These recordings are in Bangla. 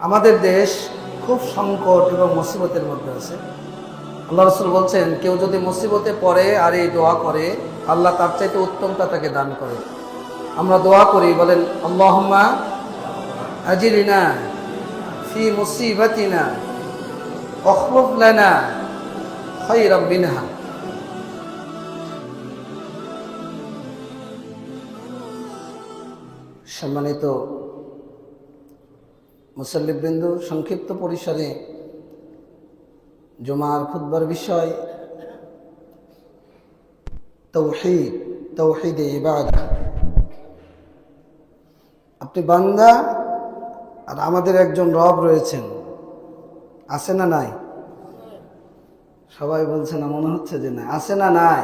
আমাদের দেশ খুব সংকট এবং মুসিবতের মধ্যে আছে। আল্লাহ রাসূল বলছেন, কেউ যদি মুসিবতে পড়ে আর এই দোয়া করে, আল্লাহ তার চাইতে উত্তমটা তাকে দান করে। আমরা দোয়া করি, বলেন আল্লাহুম্মা আজিরিনা ফি মুসিবাতিনা ওয়াখলুফ লানা খায়রাম মিনহা। সম্মানিত মুসল্লিবৃন্দ, সংক্ষিপ্ত পরিসরে জুমার খুতবার বিষয় তাওহীদ, তাওহীদে ইবাদত। আপনি বান্দা আর আমাদের একজন রব রয়েছেন, আছে না নাই? সবাই বলছে না, মনে হচ্ছে যে না, আছে না নাই?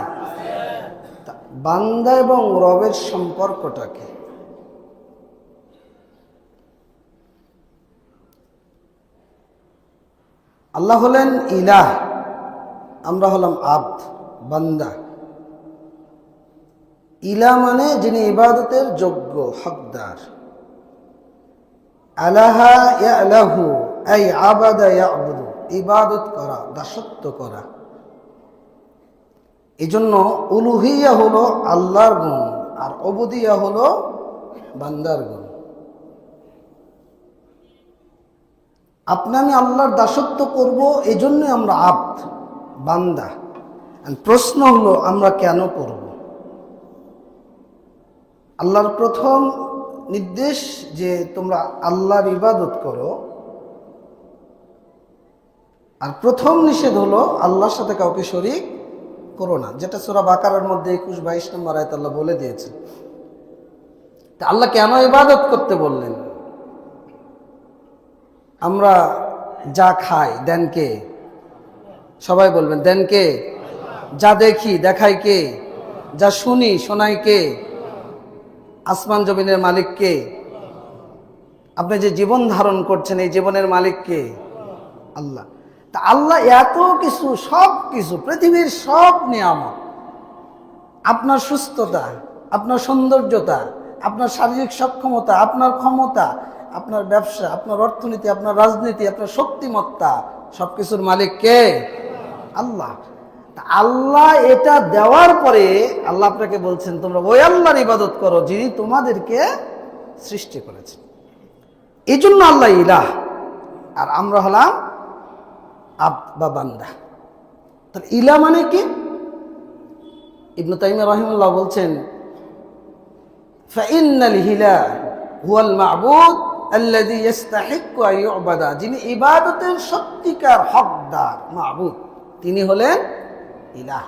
বান্দা এবং রবের সম্পর্কটা কি? আল্লাহ হলেন ইলাহ, আমরা হলাম আব্দ, বান্দা। ইলাহ মানে যিনি ইবাদতের যোগ্য, হকদার। আলাহা ইয়ালাহু আই আবাদা ইয়াবুদু, ইবাদত করা, দাসত্ব করা। এজন্য উলুহিয়া হলো আল্লাহর গুণ আর উবুদিয়া হলো বান্দার গুণ। আপনি আমি আল্লাহর দাসত্ব করব, এজন্য আমরা আব্দ, বান্দা। প্রশ্ন হলো আমরা কেন করব? আল্লাহর প্রথম নির্দেশ যে তোমরা আল্লাহর ইবাদত করো, আর প্রথম নিষেধ হলো আল্লাহর সাথে কাউকে শরীক করো না, যেটা সূরা বাকারার মধ্যে 21-22 নম্বর আয়াতে আল্লাহ বলে দিয়েছেন। তা আল্লাহ কেন ইবাদত করতে বললেন? আমরা যা খাই দেন কে? সবাই বলবেন দেন কে? যা দেখি দেখাই কে? যা শুনি শোনাই কে? আসমান জমিনের মালিক কে? আপনি যে জীবন ধারণ করছেন, এই জীবনের মালিক কে? আল্লাহ। তা আল্লাহ এত কিছু, সব কিছু, পৃথিবীর সব নিয়ামত, আপনার সুস্থতা, আপনার সৌন্দর্যতা, আপনার শারীরিক সক্ষমতা, আপনার ক্ষমতা, আপনার ব্যবসা, আপনার অর্থনীতি, আপনার রাজনীতি, আপনার শক্তিমত্তা, সবকিছুর মালিক কে? আল্লাহ। আল্লাহ এটা দেওয়ার পরে আল্লাহ আপনাকে বলছেন তোমরা ওই আল্লাহর ইবাদত করো যিনি তোমাদেরকে সৃষ্টি করেছেন। এই জন্য আল্লাহ ইলাহ আর আমরা হলাম আব্দ বা বান্দা। তাহলে ইলাহ মানে কি? ইবনে তাইমিয়া রাহিমাহুল্লাহ বলছেন, ফাইন্নাল ইলাহ হুয়াল মা'বুদ আল্লাযী ইস্তাহিক্কু আন ইউবাদা, যিনি ইবাদতের সত্যিকার হকদার, মা'বুদ, তিনি হলেন ইলাহ।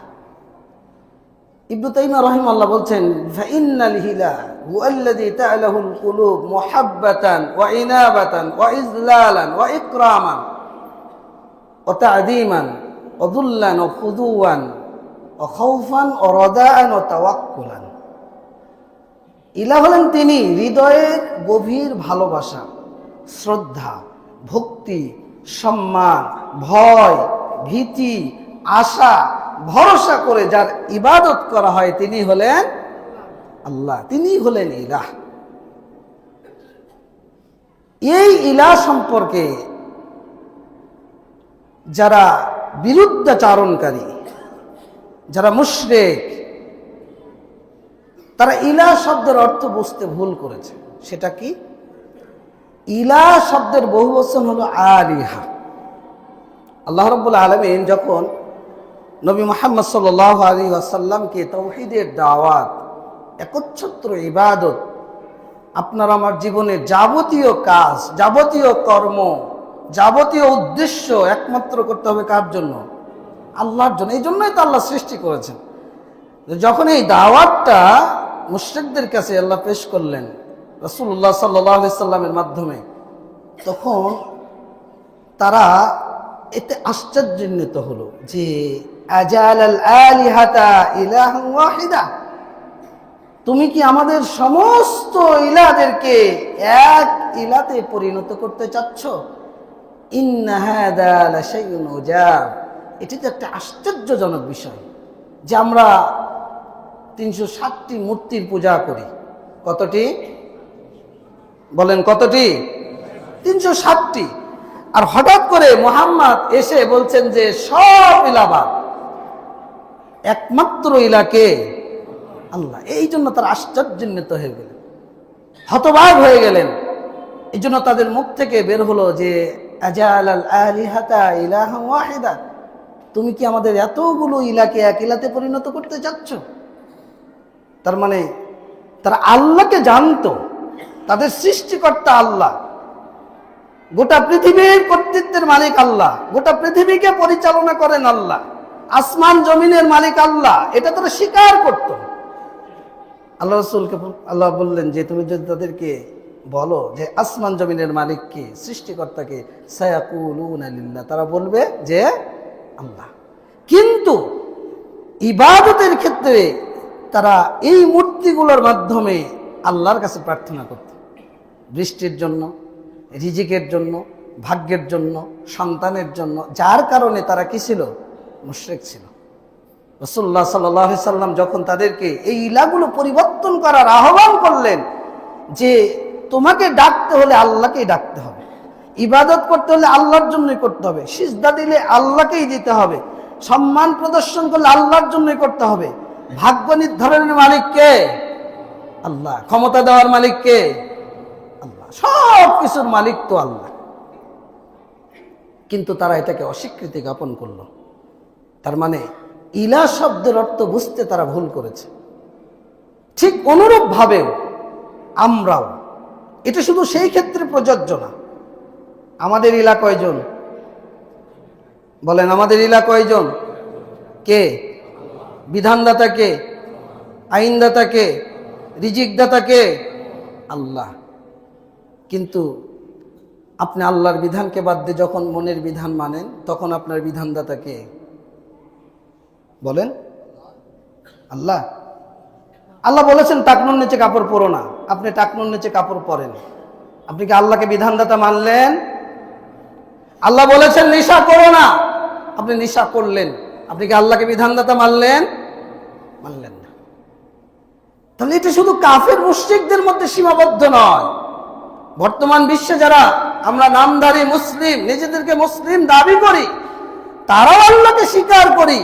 ইবনে তাইমিয়া রাহিমাহুল্লাহ বলছেন, ফাইন্নাল ইলাহ হুয়াল্লাযী তা'লাহুল কুলুব মুহাব্বাতান ওয়া ইনাবাতান ওয়া ইযলালান ওয়া ইকরামান ওয়া তা'যীমান ওয়া যুল্লান ওয়া খুদুওয়ান ওয়া খাউফান ওয়া রাদাআন ওয়া তাওয়াক্কুলান। ইলাহ হলেন তিনি হৃদয়ের গভীর ভালোবাসা, শ্রদ্ধা, ভক্তি, সম্মান, ভয়, ভীতি, আশা, ভরসা করে যার ইবাদত করা হয় তিনি হলেন আল্লাহ, তিনি হলেন ইলাহ। এই ইলাহ সম্পর্কে যারা বিরুদ্ধাচারণকারী, যারা মুশরিক, তারা ইলাহ শব্দের অর্থ বুঝতে ভুল করেছে। সেটা কি? ইলাহ শব্দের বহুবচন হলো আলিহা। আল্লাহ রাব্বুল আলামিন যখন নবী মুহাম্মদ সাল্লাল্লাহু আলাইহি ওয়াসাল্লামকে তাওহীদের দাওয়াত, একচ্ছত্র ইবাদত, আপনার আমার জীবনের যাবতীয় কাজ, যাবতীয় কর্ম, যাবতীয় উদ্দেশ্য একমাত্র করতে হবে কার জন্য? আল্লাহর জন্য। এই জন্যই তো আল্লাহ সৃষ্টি করেছেন। যখন এই দাওয়াতটা মুশরিকদের কাছে আল্লাহ পেশ করলেন রাসূলুল্লাহ সাল্লাল্লাহু আলাইহি সাল্লামের মাধ্যমে, তখন তারা এতে আশ্চর্যান্বিত হলো যে আজালাল আলিহাতা ইলাহান ওয়াহিদা, তুমি কি আমাদের সমস্ত ইলাহদেরকে এক ইলাতে পরিণত করতে চাচ্ছ? ইন্না হাযা লাশাইউন উজাব, এটি তো একটা আশ্চর্যজনক বিষয় যে আমরা 360টি মূর্তির পূজা করি। কতটি? বলেন কতটি? 360টি। আর হঠাৎ করে মুহাম্মদ এসে বলছেন যে সব ইলাবাদ, একমাত্র ইলাকে আল্লাহ। এই জন্য তারা আশ্চর্যান্বিত হয়ে গেলেন, হতবাক হয়ে গেলেন। এই জন্য তাদের মুখ থেকে বের হলো যে আজালাল আলিহাতা ইলাহান ওয়াহিদা, তুমি কি আমাদের এতগুলো ইলাকে এক ইলাতে পরিণত করতে চাচ্ছ? তার মানে তারা আল্লাহকে জানতো, তাদের সৃষ্টিকর্তা আল্লাহ, গোটা পৃথিবীর কর্তৃত্বের মালিক আল্লাহ, গোটা পৃথিবীকে পরিচালনা করেন আল্লাহ, আসমান জমিনের মালিক আল্লাহ, এটা তারা স্বীকার করত। আল্লাহ রাসূলকে আল্লাহ বললেন যে তুমি যদি তাদেরকে বলো যে আসমান জমিনের মালিক কে, সৃষ্টিকর্তা কে, সায়াকুলুনা লিল্লাহ, তারা বলবে যে আল্লাহ। কিন্তু ইবাদতের ক্ষেত্রে তারা এই মূর্তিগুলোর মাধ্যমে আল্লাহর কাছে প্রার্থনা করত, বৃষ্টির জন্য, রিজিকের জন্য, ভাগ্যের জন্য, সন্তানের জন্য, যার কারণে তারা কি ছিল? মুশরিক ছিল। রাসূলুল্লাহ সাল্লাল্লাহু আলাইহি সাল্লাম যখন তাদেরকে এই ইলাগুলো পরিবর্তন করার আহ্বান করলেন যে তোমাকে ডাকতে হলে আল্লাহকেই ডাকতে হবে, ইবাদত করতে হলে আল্লাহর জন্যই করতে হবে, সিজদা দিলে আল্লাহকেই দিতে হবে, সম্মান প্রদর্শন করলে আল্লাহর জন্যই করতে হবে, ভাগ্য নির্ধারণের মালিক কে? আল্লাহ, ক্ষমতা দেওয়ার মালিক কে? আল্লাহ, সব কিছুর মালিক তো আল্লাহ। কিন্তু তারা এটাকে অস্বীকৃতি জ্ঞাপন করলো। তার মানে ইলা শব্দের অর্থ বুঝতে তারা ভুল করেছে। ঠিক অনুরূপ ভাবেও আমরাও, এটা শুধু সেই ক্ষেত্রে প্রযোজ্য না। আমাদের ইলা কয়জন? বলেন, আমাদের ইলা কয়জন? কে? বিধানদাতা কে? আইনদাতা কে? রিজিকদাতা কে? আল্লাহ। কিন্তু আপনি আল্লাহর বিধানকে বাদ দিয়ে যখন মনের বিধান মানেন, তখন আপনার বিধানদাতা কে? বলেন, আল্লাহ। আল্লাহ বলেছেন টাকনুর নিচে কাপড় পরো না, আপনি টাকনুর নিচে কাপড় পরেন, আপনি কি আল্লাহকে বিধানদাতা মানলেন? আল্লাহ বলেছেন নেশা করো না, আপনি নেশা করলেন, আপনি কি আল্লাহকে বিধানদাতা মানলেন? মানলেন না। তাহলে এটা শুধু কাফের মুশরিকদের মধ্যে সীমাবদ্ধ নয়। বর্তমান বিশ্বে যারা আমরা নামধারী মুসলিম, নিজেদেরকে মুসলিম দাবি করি, তারাও আল্লাহকে স্বীকার করি,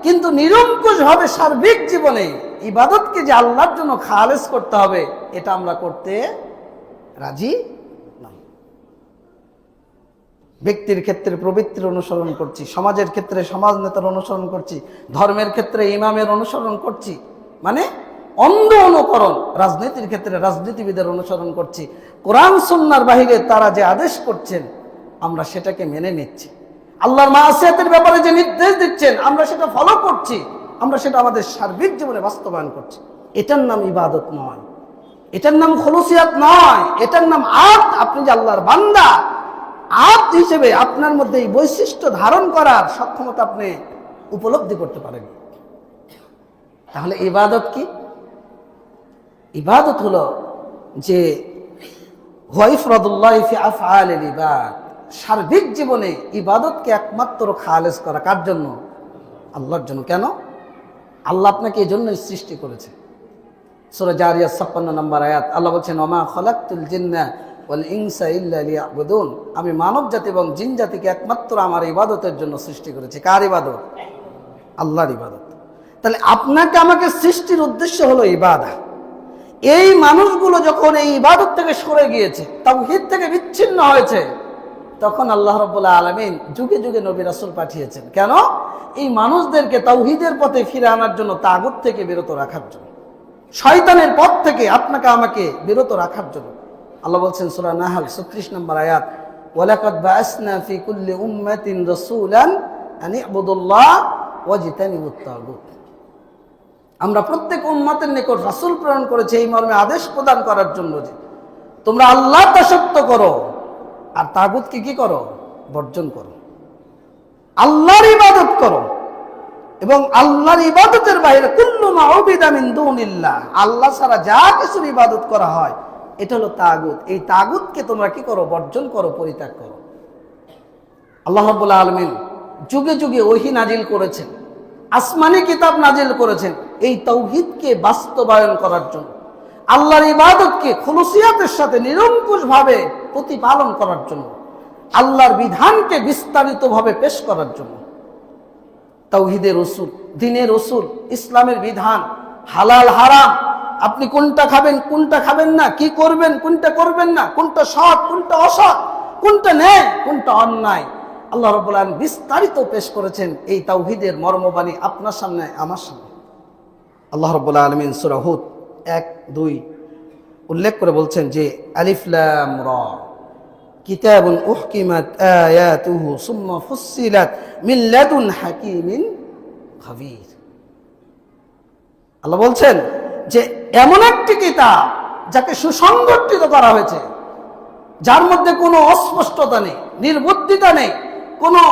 কিন্তু নিরঙ্কুশ ভাবে সার্বিক জীবনে ইবাদতকে যে আল্লাহর জন্য খালেস করতে হবে, এটা আমরা করতে রাজি না। ব্যক্তির ক্ষেত্রে প্রবৃত্তির অনুসরণ করছি, সমাজের ক্ষেত্রে সমাজ নেতার অনুসরণ করছি, ধর্মের ক্ষেত্রে ইমামের অনুসরণ করছি, মানে অন্ধ অনুকরণ। রাজনীতির ক্ষেত্রে রাজনীতিবিদের অনুসরণ করছি। কোরআন সুন্নাহর বাহিরে তারা যে আদেশ করছেন আমরা সেটাকে মেনে নিচ্ছি। আল্লাহর মাসিয়াতের ব্যাপারে যে নির্দেশ দিচ্ছেন আমরা সেটা ফলো করছি, আমরা সেটা আমাদের সার্বিক জীবনে বাস্তবায়ন করছি। এটার নাম ইবাদত নয়, এটার নাম খুলুসিয়াত নয়, এটার নাম আত। আপনি যে আল্লাহর বান্দা, আত হিসেবে আপনার মধ্যে এই বৈশিষ্ট্য ধারণ করার সক্ষমতা আপনি উপলব্ধি করতে পারেন। তাহলে ইবাদত কি? ইবাদত হলো যে ওয়াইফরাদুল্লাহ ফি আফআলিল ইবাদ, সার্বিক জীবনে ইবাদতকে একমাত্র খালেস করা। কার জন্য? আল্লাহর জন্য। কেন? আল্লাহ আপনাকে এই জন্যই সৃষ্টি করেছে। সূরা জারিয়াত 56 নম্বর আয়াত, আল্লাহ বলছেন ওমা খালাকতুল জিন্না ওয়াল ইনসা ইল্লা লিয়াবুদুন, আমি মানব জাতি এবং জিন জাতিকে একমাত্র আমার ইবাদতের জন্য সৃষ্টি করেছি। কার ইবাদত? আল্লাহর ইবাদত। তাহলে আপনাকে আমাকে সৃষ্টির উদ্দেশ্য হলো ইবাদত। এই মানুষগুলো যখন এই ইবাদত থেকে সরে গিয়েছে, তাওহীদ থেকে বিচ্ছিন্ন হয়েছে, তখন আল্লাহ রাব্বুল আলামিন যুগে যুগে নবী রাসূল পাঠিয়েছেন। কেন? এই মানুষদেরকে তাওহীদের পথে ফিরে আনার জন্য, তাগুত থেকে বিরত রাখার জন্য, শয়তানের পথ থেকে আপনাকে আমাকে বিরত রাখার জন্য। আল্লাহ বলছেন সূরা নাহল 36 নম্বর আয়াত, ওয়ালাকাদ বাআসনা ফি কুল্লি উম্মাতিন রাসূলান আন ইবুদুল্লাহ ওয়াজতানিবুত তাগুত, আমরা প্রত্যেক উম্মতের নিকট রাসূল প্রেরণ করেছি এই মর্মে আদেশ প্রদান করার জন্য যে তোমরা আল্লাহ দাসত্ব করো আর তাগুতকে কি করো? বর্জন করো। আল্লাহর ইবাদত করো এবং আল্লাহর ইবাদতের বাইরে কুল্লু মা উবিদা মিন দুনিল্লাহ, আল্লাহ ছাড়া যা কিছুর ইবাদত করা হয় এটা হলো তাগুত। এই তাগুতকে তোমরা কি করো? বর্জন করো, পরিত্যাগ করো। আল্লাহ রাব্বুল আলামিন যুগে যুগে ওহী নাজিল করেছেন, আসমানি কিতাব নাজিল করেছেন এই তাওহীদকে বাস্তবায়ন করার জন্য, আল্লাহর ইবাদতকে খুলুসিয়াতের সাথে নিরঙ্কুশ ভাবে প্রতিপালন করার জন্য, আল্লাহর বিধানকে বিস্তারিতভাবে পেশ করার জন্য। তাওহীদের উসুল, দ্বীনের উসুল, ইসলামের বিধান, হালাল হারাম, আপনি কোনটা খাবেন কোনটা খাবেন না, কি করবেন কোনটা করবেন না, কোনটা সৎ কোনটা অসৎ, কোনটা ন্যায় কোনটা অন্যায়, আল্লাহ রাব্বুল আলামিন বিস্তারিত পেশ করেছেন এই তাওহীদের মর্মবাণী আপনার সামনে আমার সামনে। আল্লাহ রাব্বুল আলামিন সূরা হুদ 1-2 উল্লেখ করে বলছেন যে আলিফ লাম রা কিতাবুন উহকিমাত আয়াতুহু সুম্মা ফুসসিলাত মিন লাদুন হাকিমিন খাবীর। আল্লাহ বলছেন যে এমন একটি কিতাব যাকে সুসংগঠিত করা হয়েছে, যার মধ্যে কোনো অস্পষ্টতা নেই, নির্বুদ্ধিতা নেই, কোনো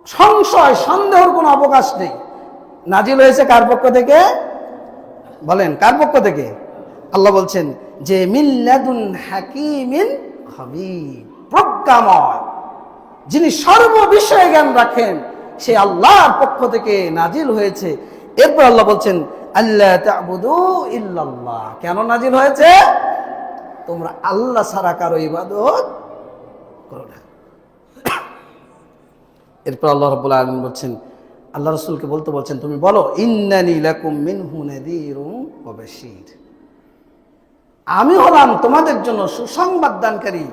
সংশয় সন্দেহের কোনো অবকাশ নেই। নাজিল হয়েছে কার পক্ষ থেকে? বলেন কার পক্ষ থেকে? আল্লাহ বলছেন যে মিন লাদুন হাকিমিন খাবীর, প্রজ্ঞাময়, যিনি সর্ববিষয়ে জ্ঞান রাখেন, সেই আল্লাহর পক্ষ থেকে নাজিল হয়েছে। এরপর আল্লাহ বলছেন আল্লাহ তা'বুদু ইল্লাল্লাহ। কেন নাজিল হয়েছে? তোমরা আল্লাহ ছাড়া কারো ইবাদত করো না। এরপর আল্লাহ রাব্বুল আলামিন বলছেন, আল্লাহ রাসূলকে বলছেন তুমি বলো ইন্নানি লাকুম মিনহু নাযীরুন ওয়া বাশীর, আমি হলাম তোমাদের জন্য সুসংবাদ দানকারী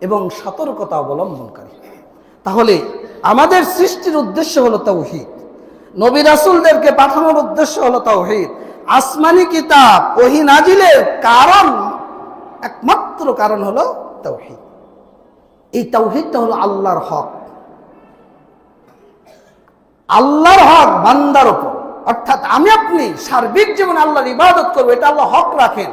এবং সতর্কতা অবলম্বনকারী। তাহলে আমাদের সৃষ্টির উদ্দেশ্য হলো তাওহীদ, নবী রাসূলদেরকে পাঠানোর উদ্দেশ্য হলো তাওহীদ, আসমানি কিতাব ওহী নাজিলের কারণ, একমাত্র কারণ হলো তাওহীদ। এই তাওহীদটা হলো আল্লাহর হক, আল্লাহর হক বান্দার উপর, অর্থাৎ আমি আপনি সার্বিক জীবনে আল্লাহর ইবাদত করবো, এটা আল্লাহ হক রাখেন।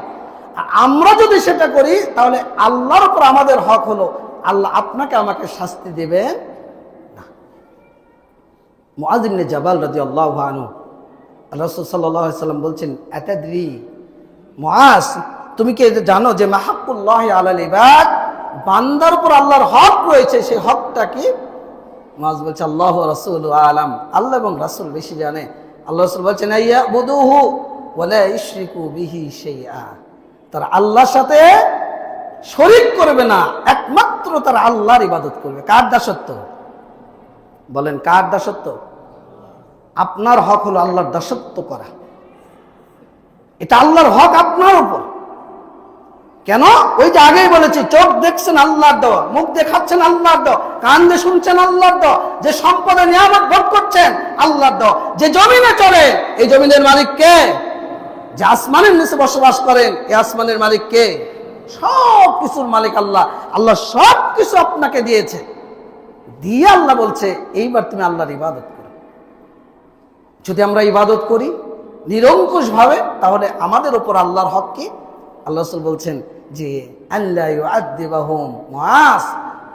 আমরা যদি সেটা করি তাহলে আল্লাহর উপর আমাদের হক হলো আল্লাহ আপনাকে আমাকে শাস্তি দেবেন না। মুআয ইবনে জাবাল রাদিয়াল্লাহু আনহু, রাসূল সাল্লাল্লাহু আলাইহি সাল্লাম বলছেন আতাদরি মুআয, তুমি কি এটা জানো যে মাহাক্কুল্লাহি আলাল ইবাদ, বান্দার উপর আল্লাহর হক রয়েছে, সেই হকটা কি? মুআয বলছে আল্লাহু ওয়া রাসূলু আলাম, আল্লাহ এবং রাসূল বেশি জানে। আল্লাহ রাসূল বলছেন ইয়াবুদুহু ওয়া লা ইশরিকু বিহি শাইআ, তারা আল্লাহর সাথে শরীক করবে না, একমাত্র তারা আল্লাহর ইবাদত করবে। কার দাসত্ব? বলেন কার দাসত্ব? আপনার হক হলো আল্লাহর দাসত্ব করা, এটা আল্লাহর হক আপনার উপর। কেন? ওই যে আগেই বলেছি, চোখ দেখছেন আল্লাহর দেওয়া, মুখ দেখাচ্ছেন আল্লাহর দেওয়া, কান দিয়ে শুনছেন আল্লাহর দেওয়া, যে সম্পদের নিয়ামত ভোগ করছেন আল্লাহর দেওয়া, যে জমিনে চলে এই জমিনের মালিক কে? যে আসমানের নিচে বসবাস করেন এই আসমানের মালিক কে? সব কিছুর মালিক আল্লাহ। আল্লাহ সব কিছু আপনাকে দিয়েছে, দিয়ে আল্লাহ বলছে এইবার তুমি আল্লাহর ইবাদত করো। যদি আমরা ইবাদত করি নিরঙ্কুশ ভাবে, তাহলে আমাদের উপর আল্লাহর হক কি? আল্লাহ রাসূল বলছেন যে আল্লা ইউআযযিবাহুম, মুআয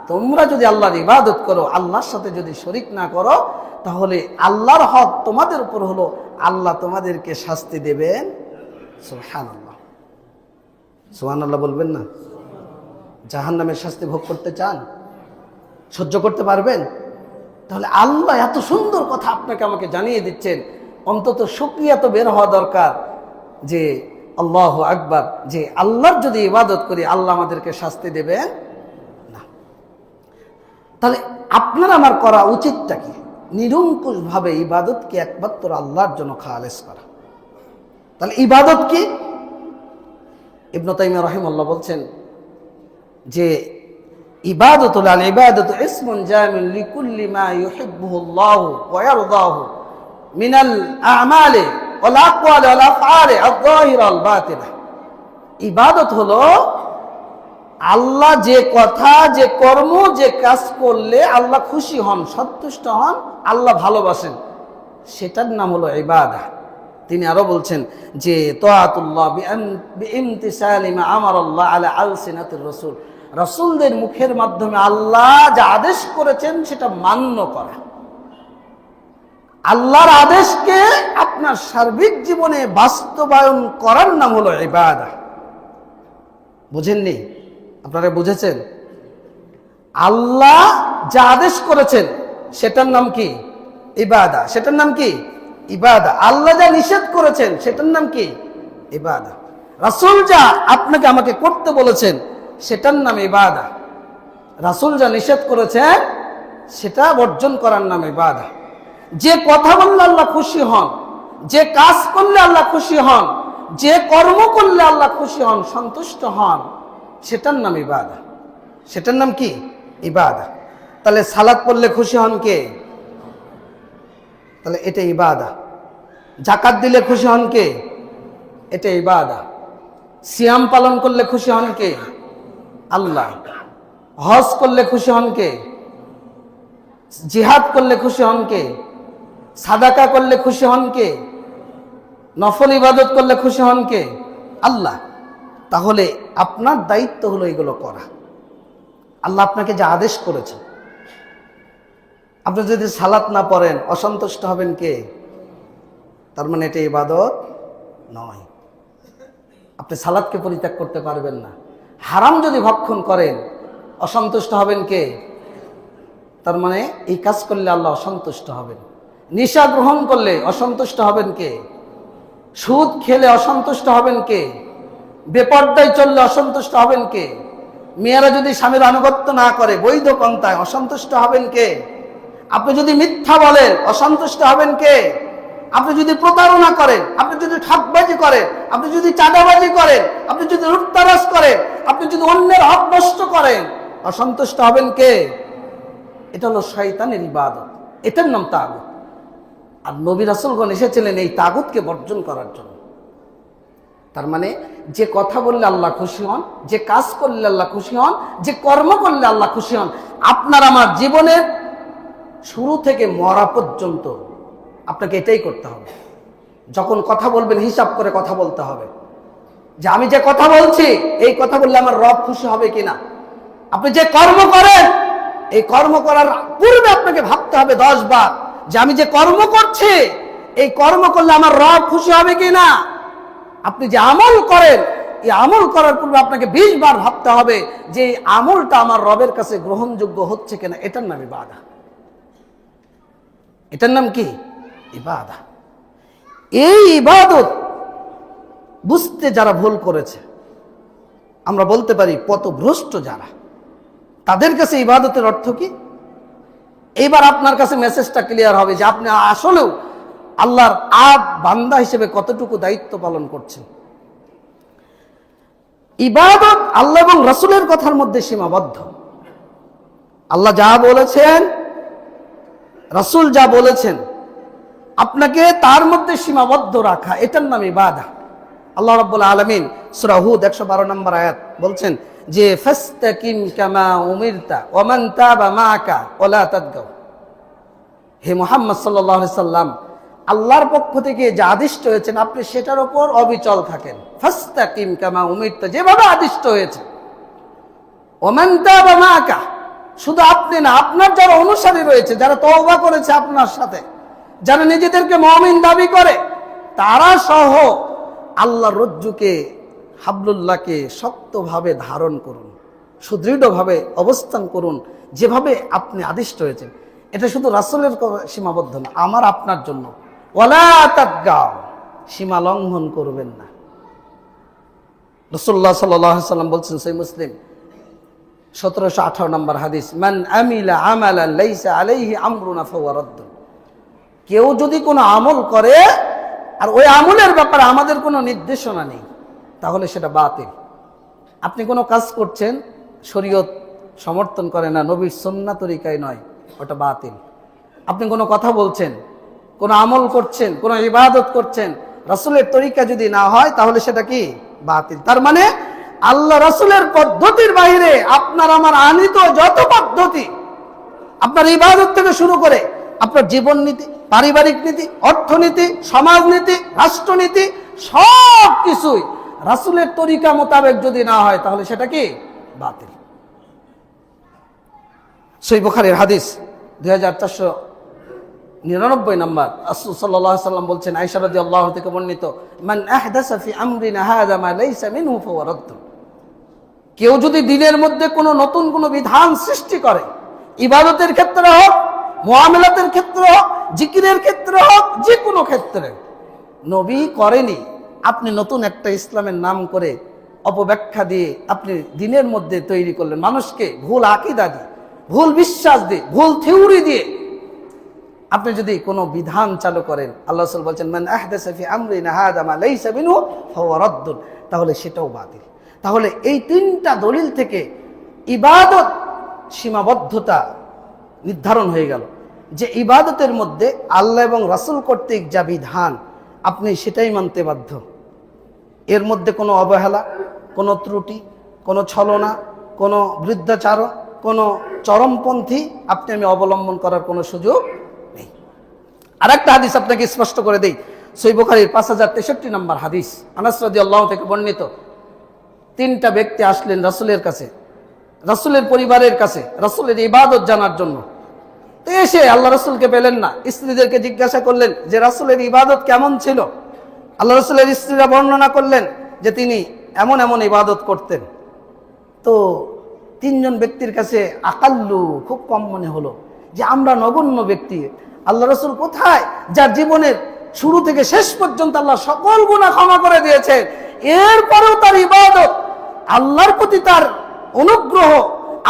তোমরা যদি আল্লাহর ইবাদত করো, আল্লাহর সাথে যদি শরীক না করো, তাহলে আল্লাহর হক তোমাদের উপর হলো আল্লাহ তোমাদেরকে শাস্তি দেবেন। সুবহানাল্লাহ, সুবহানাল্লাহ বলবেন না? জাহান্নামের শাস্তি ভোগ করতে চান? সহ্য করতে পারবেন? তাহলে আল্লাহ এত সুন্দর কথা আপনাকে আমাকে জানিয়ে দিচ্ছেন, অন্তত শুকরিয়া তো বের হওয়া দরকার যে আল্লাহু আকবার, যে আল্লাহর যদি ইবাদত করি আল্লাহ আমাদেরকে শাস্তি দেবেন না। তাহলে আপনার আমার করা উচিতটা কি? নিরঙ্কুশ ভাবে ইবাদতকে একমাত্র আল্লাহর জন্য খালেস করা। তাহলে ইবাদত কি? ইবনে তাইমিয়া রাহিমাহুল্লাহ বলছেন যে ইবাদতুল আল ইবাদাতু ইসমুন জামিউন লিকুল্লি মা ইউহিব্বুহুল্লাহু ওয়া ইয়ারদাহু মিনাল আ'মালি ওয়াল আকওয়ালি ওয়াল আফআলি আয-যাহিরা ওয়াল বাতিনা। ইবাদত হলো আল্লাহ যে কথা, যে কর্ম, যে কাজ করলে আল্লাহ খুশি হন, সন্তুষ্ট হন, আল্লাহ ভালোবাসেন, সেটার নাম হলো ইবাদত। তিনি আরো বলছেন যে তাআতুল্লাহ বিইমতিসালি মা আমারাল্লাহ আলা আলসিনাতির রাসূল, রাসূলদের মুখের মাধ্যমে আল্লাহ যা আদেশ করেছেন সেটা মান্য করা। আল্লাহর আদেশকে আপনার সার্বিক জীবনে বাস্তবায়ন করার নাম হলো ইবাদত। বুঝেননি? আপনারা বুঝেছেন? আল্লাহ যা আদেশ করেছেন সেটার নাম কি? ইবাদত। সেটার নাম কি? ইবাদত। আল্লাহ যা নিষেধ করেছেন সেটার নাম কি? ইবাদত। রাসূল যা আপনাকে আমাকে করতে বলেছেন সেটার নাম ইবাদত। রাসূল যা নিষেধ করেছেন সেটা বর্জন করার নাম ইবাদত। যে কথা বললে আল্লাহ খুশি হন, যে কাজ করলে আল্লাহ খুশি হন, যে কর্ম করলে আল্লাহ খুশি হন, সন্তুষ্ট হন, সেটার নাম ইবাদত। সেটার নাম কি? ইবাদত। তাহলে সালাত পড়লে খুশি হন কে? তাহলে এটা ইবাদত। যাকাত দিলে খুশি হন কে? এটা ইবাদত। সিয়াম পালন করলে খুশি হন কে? আল্লাহ। হজ করলে খুশি হন কে? জিহাদ করলে খুশি হন কে? সাদাকা করলে খুশি হন কে? নফল ইবাদত করলে খুশি হন কে? আল্লাহ। তাহলে আপনার দায়িত্ব হলো এগুলো করা। আল্লাহ আপনাকে যে আদেশ করেছেন, আপনি যদি সালাত না পড়েন অসন্তুষ্ট হবেন কে? তার মানে এটা ইবাদত নয়। আপনি সালাতকে পরিত্যাগ করতে পারবেন না। হারাম যদি ভক্ষণ করেন অসন্তুষ্ট হবেন কে? তার মানে এই কাজ করলে আল্লাহ অসন্তুষ্ট হবেন। নিশা গ্রহণ করলে অসন্তুষ্ট হবেন কে? সুদ খেলে অসন্তুষ্ট হবেন কে? বেপর্দায় চললে অসন্তুষ্ট হবেন কে? মেয়েরা যদি স্বামীর আনুগত্য না করে বৈধ পন্থায় অসন্তুষ্ট হবেন কে? আপনি যদি মিথ্যা বলেন অসন্তুষ্ট হবেন কে? আপনি যদি প্রতারণা করেন, আপনি যদি ঠকবাজি করেন, আপনি যদি চাঁদাবাজি করেন, আপনি যদি লুটতরাজ করেন, আপনি যদি অন্যের হক নষ্ট করেন, অসন্তুষ্ট হবেন কে? এটা হলো শয়তানের ইবাদত। এটার নাম তাগুত। আর নবী রাসূলগণ এসেছিলেন এই তাগুতকে বর্জন করার জন্য। তার মানে যে কথা বললে আল্লাহ খুশি হন, যে কাজ করলে আল্লাহ খুশি হন, যে কর্ম করলে আল্লাহ খুশি হন, আপনার আমার জীবনের শুরু থেকে মরা পর্যন্ত আপনাকে এটাই করতে হবে। যখন কথা বলবেন হিসাব করে কথা বলতে হবে, যে আমি যে কথা বলছি এই কথা বললে আমার রব খুশি হবে কিনা। আপনি যে কর্ম করেন এই কর্ম করার পূর্বে আপনাকে ভাবতে হবে 10 বার যে আমি যে কর্ম করছি এই কর্ম করলে আমার রব খুশি হবে কিনা। আপনি যে আমল করেন এই আমল করার পূর্বে আপনাকে 20 বার ভাবতে হবে যে এই আমলটা আমার রবের কাছে গ্রহণযোগ্য হচ্ছে কিনা। এটার নাম ইবাদত। এটার নাম কি? ইবাদত। এই ইবাদত বুঝতে যারা ভুল করেছে, আমরা বলতে পারি পথভ্রষ্ট যারা, তাদের কাছে ইবাদতের অর্থ কি? এইবার আপনার কাছে মেসেজটা ক্লিয়ার হবে যে আপনি আসলেও আল্লাহর বান্দা হিসেবে কতটুকু দায়িত্ব পালন করছেন। ইবাদত আল্লাহ এবং রাসূলের কথার মধ্যে সীমাবদ্ধ। আল্লাহ যা বলেছেন, রাসূল যা বলেছেন, আপনাকে তার মধ্যে সীমাবদ্ধ রাখা, এটার নাম ইবাদত। আল্লাহ রাব্বুল আলামিন সূরা হুদ 112 নম্বর আয়াত বলছেন যে ফাস্তাকিম কামা উমিরতা ওয়া মান তাবা মাআকা ওয়ালা তাদগাও। হে মুহাম্মদ সাল্লাল্লাহু আলাইহি সাল্লাম, আল্লাহর পক্ষ থেকে যে আদিষ্ট হয়েছেন আপনি সেটার উপর অবিচল থাকেন। ফাস্তাকিম কামা উমিরতা, যেভাবে আদিষ্ট হয়েছে। ওয়া মান তাবা মাআকা, শুধু আপনি না, আপনার যারা অনুসারী রয়েছে, যারা তওবা করেছে আপনার সাথে, যারা নিজেদেরকে মুমিন দাবি করে, তারা সহ আল্লাহর রজ্জুকে, হাবলুল্লাহকে শক্তভাবে ধারণ করুন, সুদৃঢ়ভাবে অবস্থান করুন, যেভাবে আপনি আদিষ্ট হয়েছেন। এটা শুধু রাসূলের সীমাবদ্ধ না, আমার আপনার জন্য। ওয়ালা তাদগাও, সীমা লঙ্ঘন করবেন না। রাসূলুল্লাহ সাল্লাল্লাহু আলাইহি সাল্লাম বলছেন, সহিহ মুসলিম 1718 নম্বর হাদিস, মান আমিলা আমালান লাইসা আলাইহি আমরুনা ফাহুয়া রাদ্দ। কেউ যদি কোনো আমল করে আর ওই আমলের ব্যাপারে আমাদের কোনো নির্দেশনা নেই, তাহলে সেটা বাতিল। আপনি কোনো কাজ করছেন, শরীয়ত সমর্থন করে না, নবীর সুন্নাহ তরিকায় নয়, ওটা বাতিল। আপনি কোনো কথা বলছেন, কোনো আমল করছেন, কোনো ইবাদত করছেন, রাসূলের তরিকা যদি না হয় তাহলে সেটা কি? বাতিল। তার মানে আল্লাহ রাসূলের পদ্ধতির বাইরে আপনার আমার আনিত যত পদ্ধতি, আপনার ইবাদত থেকে শুরু করে আপনার জীবন নীতি, পারিবারিক নীতি, অর্থনীতি, সমাজনীতি, রাষ্ট্রনীতি, সব কিছুই রাসূলের তরিকা মোতাবেক যদি না হয় তাহলে সেটা কি? বাতিল। সহিহ বুখারীর হাদিস 2499 নম্বর, রাসূল সাল্লাল্লাহু আলাইহি সাল্লাম বলছেন, আয়েশা রাদিয়াল্লাহু থেকে বর্ণিত, মান আহদাসা ফি আমরিনা হাযা মা লাইসা মিনহু ফাহুয়া রাদ্দ। কেউ যদি দিনের মধ্যে কোনো নতুন কোনো বিধান সৃষ্টি করে, ইবাদতের ক্ষেত্রে হোক, মুআমালাতের ক্ষেত্রে হোক, জিকিরের ক্ষেত্রে হোক, যে কোনো ক্ষেত্রে, নবী করেনি, আপনি নতুন একটা ইসলামের নাম করে অপব্যাখ্যা দিয়ে আপনি দিনের মধ্যে তৈরি করলেন, মানুষকে ভুল আকীদা দিয়ে, ভুল বিশ্বাস দিয়ে, ভুল থিওরি দিয়ে আপনি যদি কোনো বিধান চালু করেন, আল্লাহ রাসূল বলছেন মান আহদাসা ফি আমরিনা হাযা মা লাইসা মিনহু ফাহুয়া রাদ্দুন, তাহলে সেটাও বাতিল। তাহলে এই তিনটা দলিল থেকে ইবাদত সীমাবদ্ধতা নির্ধারণ হয়ে গেল যে ইবাদতের মধ্যে আল্লাহ এবং রাসূল কর্তৃক যা বিধান আপনি সেটাই মানতে বাধ্য। এর মধ্যে কোনো অবহেলা, কোনো ত্রুটি, কোনো ছলনা, কোনো বৃদ্ধাচার, কোনো চরমপন্থী আপনি আমি অবলম্বন করার কোনো সুযোগ নেই। আর একটা হাদিস আপনাকে স্পষ্ট করে দেই, সহিহ বুখারীর 5063 নম্বর হাদিস, আনাস রাদিয়াল্লাহু থেকে বর্ণিত। তিনটা ব্যক্তি আসলেন রাসূলের কাছে, রাসূলের পরিবারের কাছে, রাসূলের ইবাদত জানার জন্য। তো এসে আল্লাহ রাসূলকে পেলেন না, স্ত্রীদেরকে জিজ্ঞাসা করলেন যে রাসূলের ইবাদত কেমন ছিল। আল্লাহ রাসূলের স্ত্রীরা বর্ণনা করলেন যে তিনি এমন এমন ইবাদত করতেন। তো তিনজন ব্যক্তির কাছে আকাল্লু খুব কম মনে হলো যে আমরা নগণ্য ব্যক্তি, আল্লাহ রাসূল কোথায় যার জীবনের শুরু থেকে শেষ পর্যন্ত আল্লাহ সকল গুনাহ ক্ষমা করে দিয়েছেন, এরপরেও তার ইবাদত, আল্লাহর প্রতি তার অনুগ্রহ,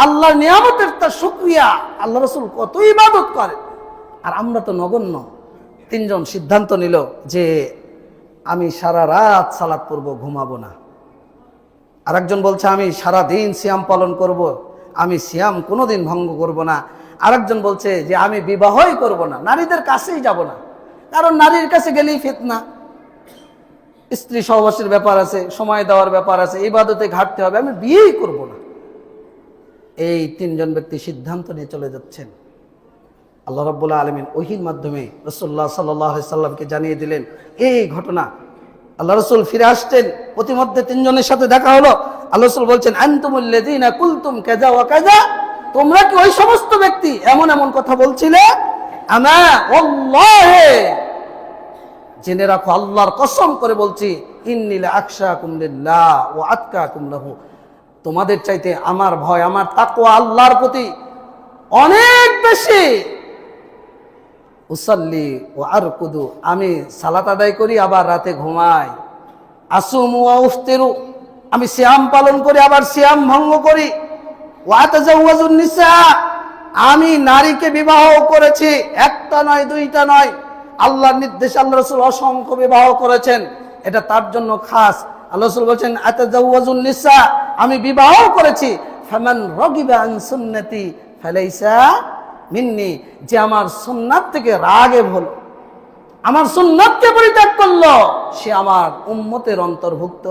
আল্লাহর নিয়ামতের তার শুকরিয়া, আল্লাহ রাসূল কত ইবাদত করেন আর আমরা তো নগণ্য। তিনজন সিদ্ধান্ত নিল যে আমি সারা রাত সালাত পড়ব, ঘুমাবো না। আরেকজন বলছে আমি সারা দিন সিয়াম পালন করব, আমি সিয়াম কোনোদিন ভঙ্গ করব না। আরেকজন বলছে যে আমি বিবাহই করব না, নারীদের কাছেই যাব না, কারণ নারীর কাছে গেলেই ফিতনা, স্ত্রী সহবাসের ব্যাপার আছে, সময় দেওয়ার ব্যাপার আছে, ইবাদতে ঘাটতে হবে, আমি বিয়েই করব না। এই তিনজন ব্যক্তি সিদ্ধান্ত নিয়ে চলে যাচ্ছেন। আল্লাহ রাব্বুল আলামিন ওহীর মাধ্যমে রাসূলুল্লাহ সাল্লাল্লাহু আলাইহি সাল্লামকে জানিয়ে দিলেন এই ঘটনা। আল্লাহ রাসূল ফিরে আসছেন, প্রতিমধ্যে তিনজনের সাথে দেখা হলো। আল্লাহ রাসূল বলছেন আনতুমুল লাযীনা কুলতুম কাযা ওয়া কাযা, তোমরা কি ওই সমস্ত ব্যক্তি এমন এমন কথা বলছিলে? আমা ওয়াল্লাহি, জেনে রাখো আল্লাহর কসম করে বলছি, ইন্নী লা আখশাকুম লিল্লাহ ওয়া আতকাকুম লাহু, তোমাদের চাইতে আমার ভয়, আমার তাকওয়া আল্লাহর প্রতি অনেক বেশি। উসাল্লি ওয়া আরকুদু, আমি সালাত আদায় করি আবার রাতে ঘুমাই। আসুমু ওয়া উফতিরু, আমি সিয়াম পালন করি আবার সিয়াম ভঙ্গ করি। ওয়া আতাজাওয়াজুন নিসা, আমি নারীকে বিবাহ করেছি, একটা নয় দুইটা নয়, আল্লাহর নির্দেশ আল্লাহ রাসূল অসংখ্য বিবাহ করেছেন, এটা তার জন্য খাস। আল্লাহ রাসূল বলেন আতাজাওয়াজুন নিসা, আমি বিবাহ করেছি। ফামান রাগিবা আন সুন্নতি ফালাইসা মিন্নি, যে আমার সুন্নাত থেকে রাগে হলো, আমার সুন্নাতকে পরিত্যাগ করলো, সে আমার উম্মতের অন্তর্ভুক্ত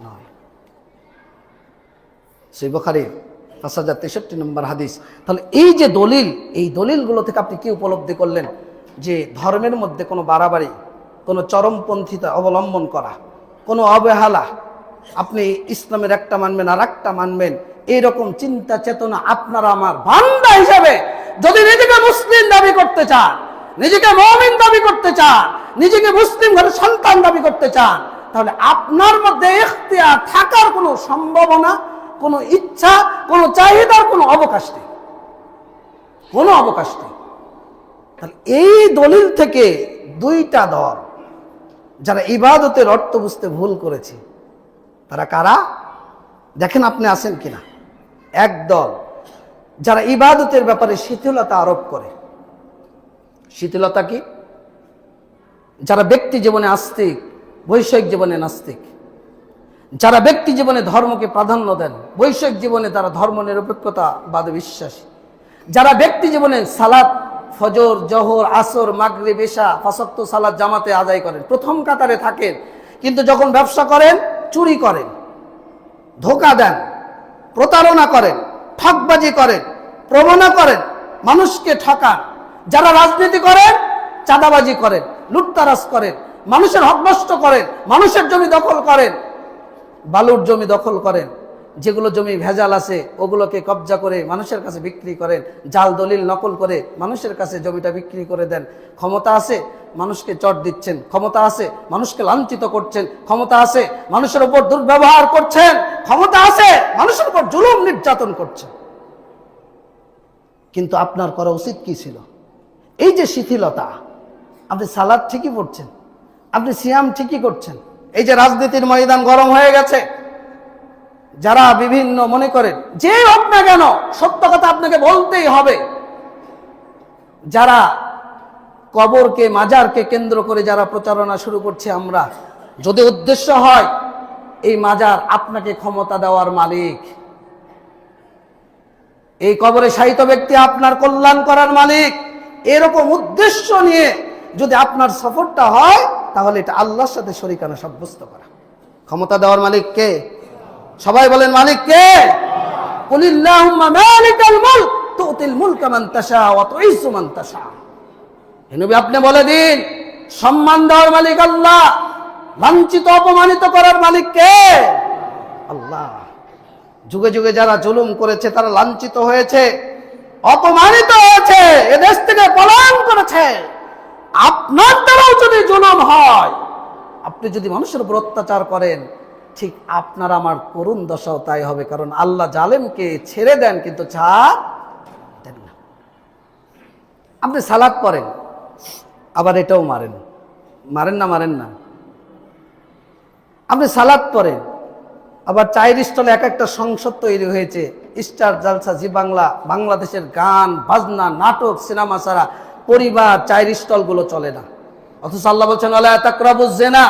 নয়। সহিহ বুখারী 5063 নম্বর হাদিস। তাহলে এই যে দলিল, এই দলিলগুলো থেকে আপনি কি উপলব্ধি করলেন যে ধর্মের মধ্যে কোনো বাড়াবাড়ি, কোনো চরমপন্থীতা অবলম্বন করা, কোনো অবহেলা, আপনি ইসলামের একটা মানবেন আর একটা মানবেন, এইরকম চিন্তা চেতনা আপনারা আমার বান্দা হিসাবে যদি নিজেকে মুসলিম দাবি করতে চান, নিজেকে মুমিন দাবি করতে চান, নিজেকে মুসলিম ঘরের সন্তান দাবি করতে চান, তাহলে আপনার মধ্যে ইখতিয়ার থাকার কোনো সম্ভাবনা, কোনো ইচ্ছা, কোনো চাহিদার কোনো অবকাশ নেই, কোনো অবকাশ নেই। তাহলে এই দলিল থেকে দুইটা দল যারা ইবাদতের অর্থ বুঝতে ভুল করেছে, তারা কারা দেখেন আপনি আছেন কিনা। এক দল যারা ইবাদতের ব্যাপারে শিথিলতা আরোপ করে। শিথিলতা কি? যারা ব্যক্তি জীবনে আস্তিক, বৈষয়িক জীবনে নাস্তিক, যারা ব্যক্তি জীবনে ধর্মকে প্রাধান্য দেন, বৈষয়িক জীবনে তারা ধর্ম নিরপেক্ষতাবাদে বিশ্বাসী, যারা ব্যক্তি জীবনে সালাত, ফজর, জোহর, আসর, মাগরিব, ইশা 5 ওয়াক্ত সালাত জামাতে আদায় করেন, প্রথম কাতারে থাকেন, কিন্তু যখন ব্যবসা করেন চুরি করেন, ধোঁকা দেন, প্রতারণা করেন, ঠকবাজি করেন, প্রবণা করেন, মানুষকে ঠকান, যারা রাজনীতি করেন, চাঁদাবাজি করেন, লুটতারাজ করেন, মানুষের হক নষ্ট করেন, মানুষের জমি দখল করেন, বালুর জমি দখল করেন, যেগুলো জমি ভেজাল আছে ওগুলোকে কবজা করে মানুষের কাছে বিক্রি করেন, জাল দলিল নকল করে মানুষের কাছে জমিটা বিক্রি করে দেন। ক্ষমতা আছে, মানুষকে চট দিচ্ছেন, ক্ষমতা আছে, মানুষকে লাঞ্ছিত করছেন, ক্ষমতা আছে, মানুষের উপর দুর্ব্যবহার করছেন, ক্ষমতা আছে, মানুষের উপর জুলুম নির্যাতন করছেন। কিন্তু আপনার করা উচিত কি ছিল? এই যে শিথিলতা, আপনি সালাত ঠিকই পড়ছেন, আপনি সিয়াম ঠিকই করছেন, এই যে রাজনীতির ময়দান গরম হয়ে গেছে, যারা বিভিন্ন মনে করেন যে হোক না কেন সত্য কথা আপনাকে বলতেই হবে, যারা কবরকে মাজারকে কেন্দ্র করে যারা প্রচারণা শুরু করছে, আমরা যদি উদ্দেশ্য হয় এই মাজার আপনাকে ক্ষমতা দেওয়ার মালিক, এই কবরে শায়িত ব্যক্তি আপনার কল্যাণ করার মালিক, এরকম উদ্দেশ্য নিয়ে যদি আপনার সফরটা হয়, তাহলে এটা আল্লাহর সাথে শরীকানা সাব্যস্ত করা। ক্ষমতা দেওয়ার মালিক কে? সবাই বলেন মালিক কে? কুলিল্লাহুম্মা মালিকাল মুলক তুতিল মুলকা মান তাশা ওয়া তুইজ্জু মান তাশা। হে নবী, আপনি বলে দিন, সম্মান দেওয়ার মালিক আল্লাহ, লাঞ্ছিত অপমানিত করার মালিক কে? আল্লাহ। যুগে যুগে যারা জুলুম করেছে, তারা লাঞ্ছিত হয়েছে, অপমানিত হয়েছে, এ দেশ থেকে পলায়ন করেছে। আপনার দ্বারাও যদি জুলুম হয়, আপনি যদি মানুষের উপর অত্যাচার করেন, ঠিক আপনার আমার করুণ দশাও তাই হবে। কারণ আল্লাহ জালেমকে ছেড়ে দেন কিন্তু ছাড় দেন না। আপনি সালাত করেন, আবার এটাও মারেন, মারেন না? মারেন না? আপনি সালাত করেন, আবার চায়ের স্টলে এক একটা সংসদ তৈরি হয়েছে, স্টার জালসা, জি বাংলা, বাংলাদেশের গান বাজনা নাটক সিনেমা ছাড়া পরিবার চায়ের স্টল গুলো চলে না। অথচ আল্লাহ বলছেন ওয়ালা তাকরাবুজ জিনা,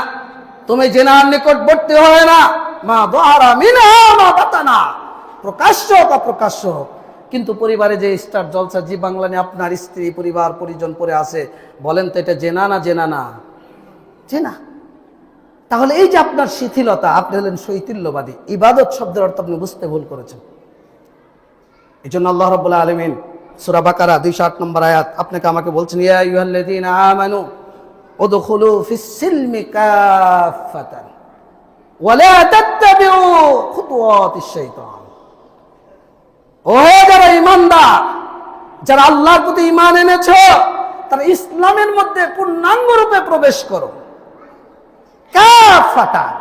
তুমি জিনার নিকটবর্তী হয় না, মা যাহারা মিনহা মা বাতানা, প্রকাশ্য হোক অপ্রকাশ্য হোক। কিন্তু পরিবারে যে স্টার জলসা জি বাংলা নিয়ে আপনার স্ত্রী পরিবার পরিজন পরে আছে, বলেন তো এটা জেনা না? জেনা না? জেনা। তাহলে এই যে আপনার শিথিলতা, আপনি হলেন শৈথিল্যবাদী। ইবাদত শব্দের অর্থ আপনি বুঝতে ভুল করেছেন। এই জন্য আল্লাহ রাব্বুল আলামিন সূরা বাকারা 208 নম্বর আয়াত আপনাকে আমাকে বলছেন, ইয়া আইয়ুহাল্লাযীনা আমানু উদখুলু ফিস সিলমি কাফাতান ওয়া লা তাত্তাবিউ খুতুওয়াতিশ শাইতান। ও যারা ঈমানদার, যারা আল্লাহর প্রতি ঈমান এনেছো, তারা ইসলামের মধ্যে পূর্ণাঙ্গ রূপে প্রবেশ করো। কাফাতান,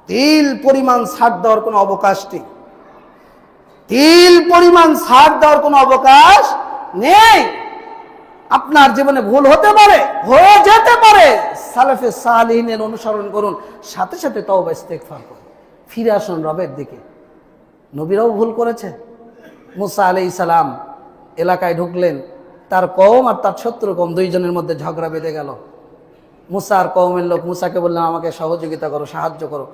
তিল পরিমাণ ছাড় দেওয়ার কোনো অবকাশ নেই, তিল পরিমাণ ছাড় দেওয়ার কোনো অবকাশ নেই। আপনার জীবনে ভুল হতে পারে, হয়ে যেতে পারে, সালেফে সালিহিনের অনুসরণ করুন, সাথে সাথে তওবা ইস্তেগফার করুন, ফিরে আসুন রবের দিকে। নবীরাও ভুল করেছে। মুসা আলাইহিস সালাম এলাকায় ঢুকলেন, তার কওম আর তার শত্রু কওম দুইজনের মধ্যে ঝগড়া বেঁধে গেল। মুসা আর কওমের লোক মুসাকে বললেন আমাকে সহযোগিতা করো, সাহায্য করো।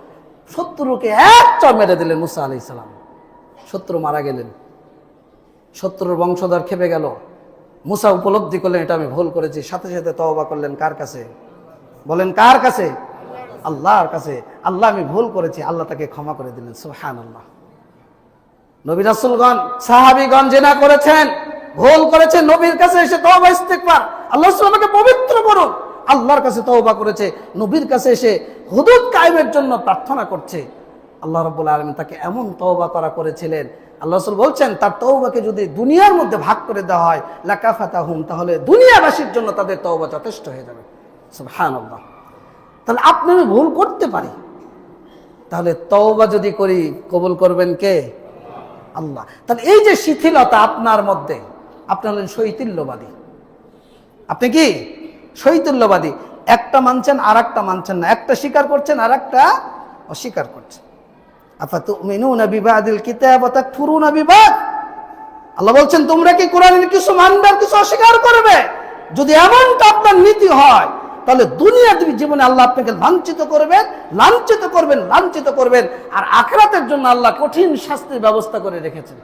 শত্রুকে এক চড় মেরে দিলেন মুসা আলাইহিস সালাম, শত্রু মারা গেলেন। শত্রুর বংশধর খেপে গেল। মুসা উপলব্ধি করলেন এটা আমি ভুল করেছি, সাথে সাথে তওবা করলেন। কার কাছে? বলেন কার কাছে? আল্লাহর কাছে। আল্লাহ আমি ভুল করেছি, আল্লাহ তাকে ক্ষমা করে দিলেন। সুবহানাল্লাহ। নবী রাসূলগণ সাহাবীগণ জিনা করেছেন, ভুল করেছেন, নবীর কাছে এসে তওবা ইস্তেগফার, আল্লাহ আমাকে পবিত্র করুন, আল্লাহর কাছে তওবা করেছে, নবীর কাছে এসে হুদুদ কায়েমের জন্য প্রার্থনা করছে। আল্লাহ রাব্বুল আলামিন তাকে এমন তওবা করা করেছিলেন, আল্লাহ রাসূল বলছেন তার তওবাকে যদি দুনিয়ার মধ্যে ভাগ করে দেওয়া হয় লাকাফাতাহুম, তাহলে দুনিয়াবাসীর জন্য তাদের তওবা যথেষ্ট হয়ে যাবে। সুবহানাল্লাহ। তাহলে আপনি আমি ভুল করতে পারি, তাহলে তওবা যদি করি কবুল করবেন কে? আল্লাহ। তাহলে এই যে শিথিলতা আপনার মধ্যে, আপনি হলেন শৈথিল্যবাদী। আপনি কি শৈথিল্যবাদী? একটা মানছেন আর একটা মানছেন না, একটা স্বীকার করছেন আর একটা অস্বীকার করছেন। আফাতুমিনুনা বিবাদিল কিতাব ওয়া তাকফুরুনা বিবাদ। আল্লাহ বলছেন তোমরা কি কোরআনের কিছু মানবে আর কিছু অস্বীকার করবে? যদি এমনটা আপনার নীতি হয়, তাহলে দুনিয়া জীবনে আল্লাহ আপনাকে লাঞ্ছিত করবেন, লাঞ্ছিত করবেন, লাঞ্ছিত করবেন। আর আখিরাতের জন্য আল্লাহ কঠিন শাস্তির ব্যবস্থা করে রেখেছেন।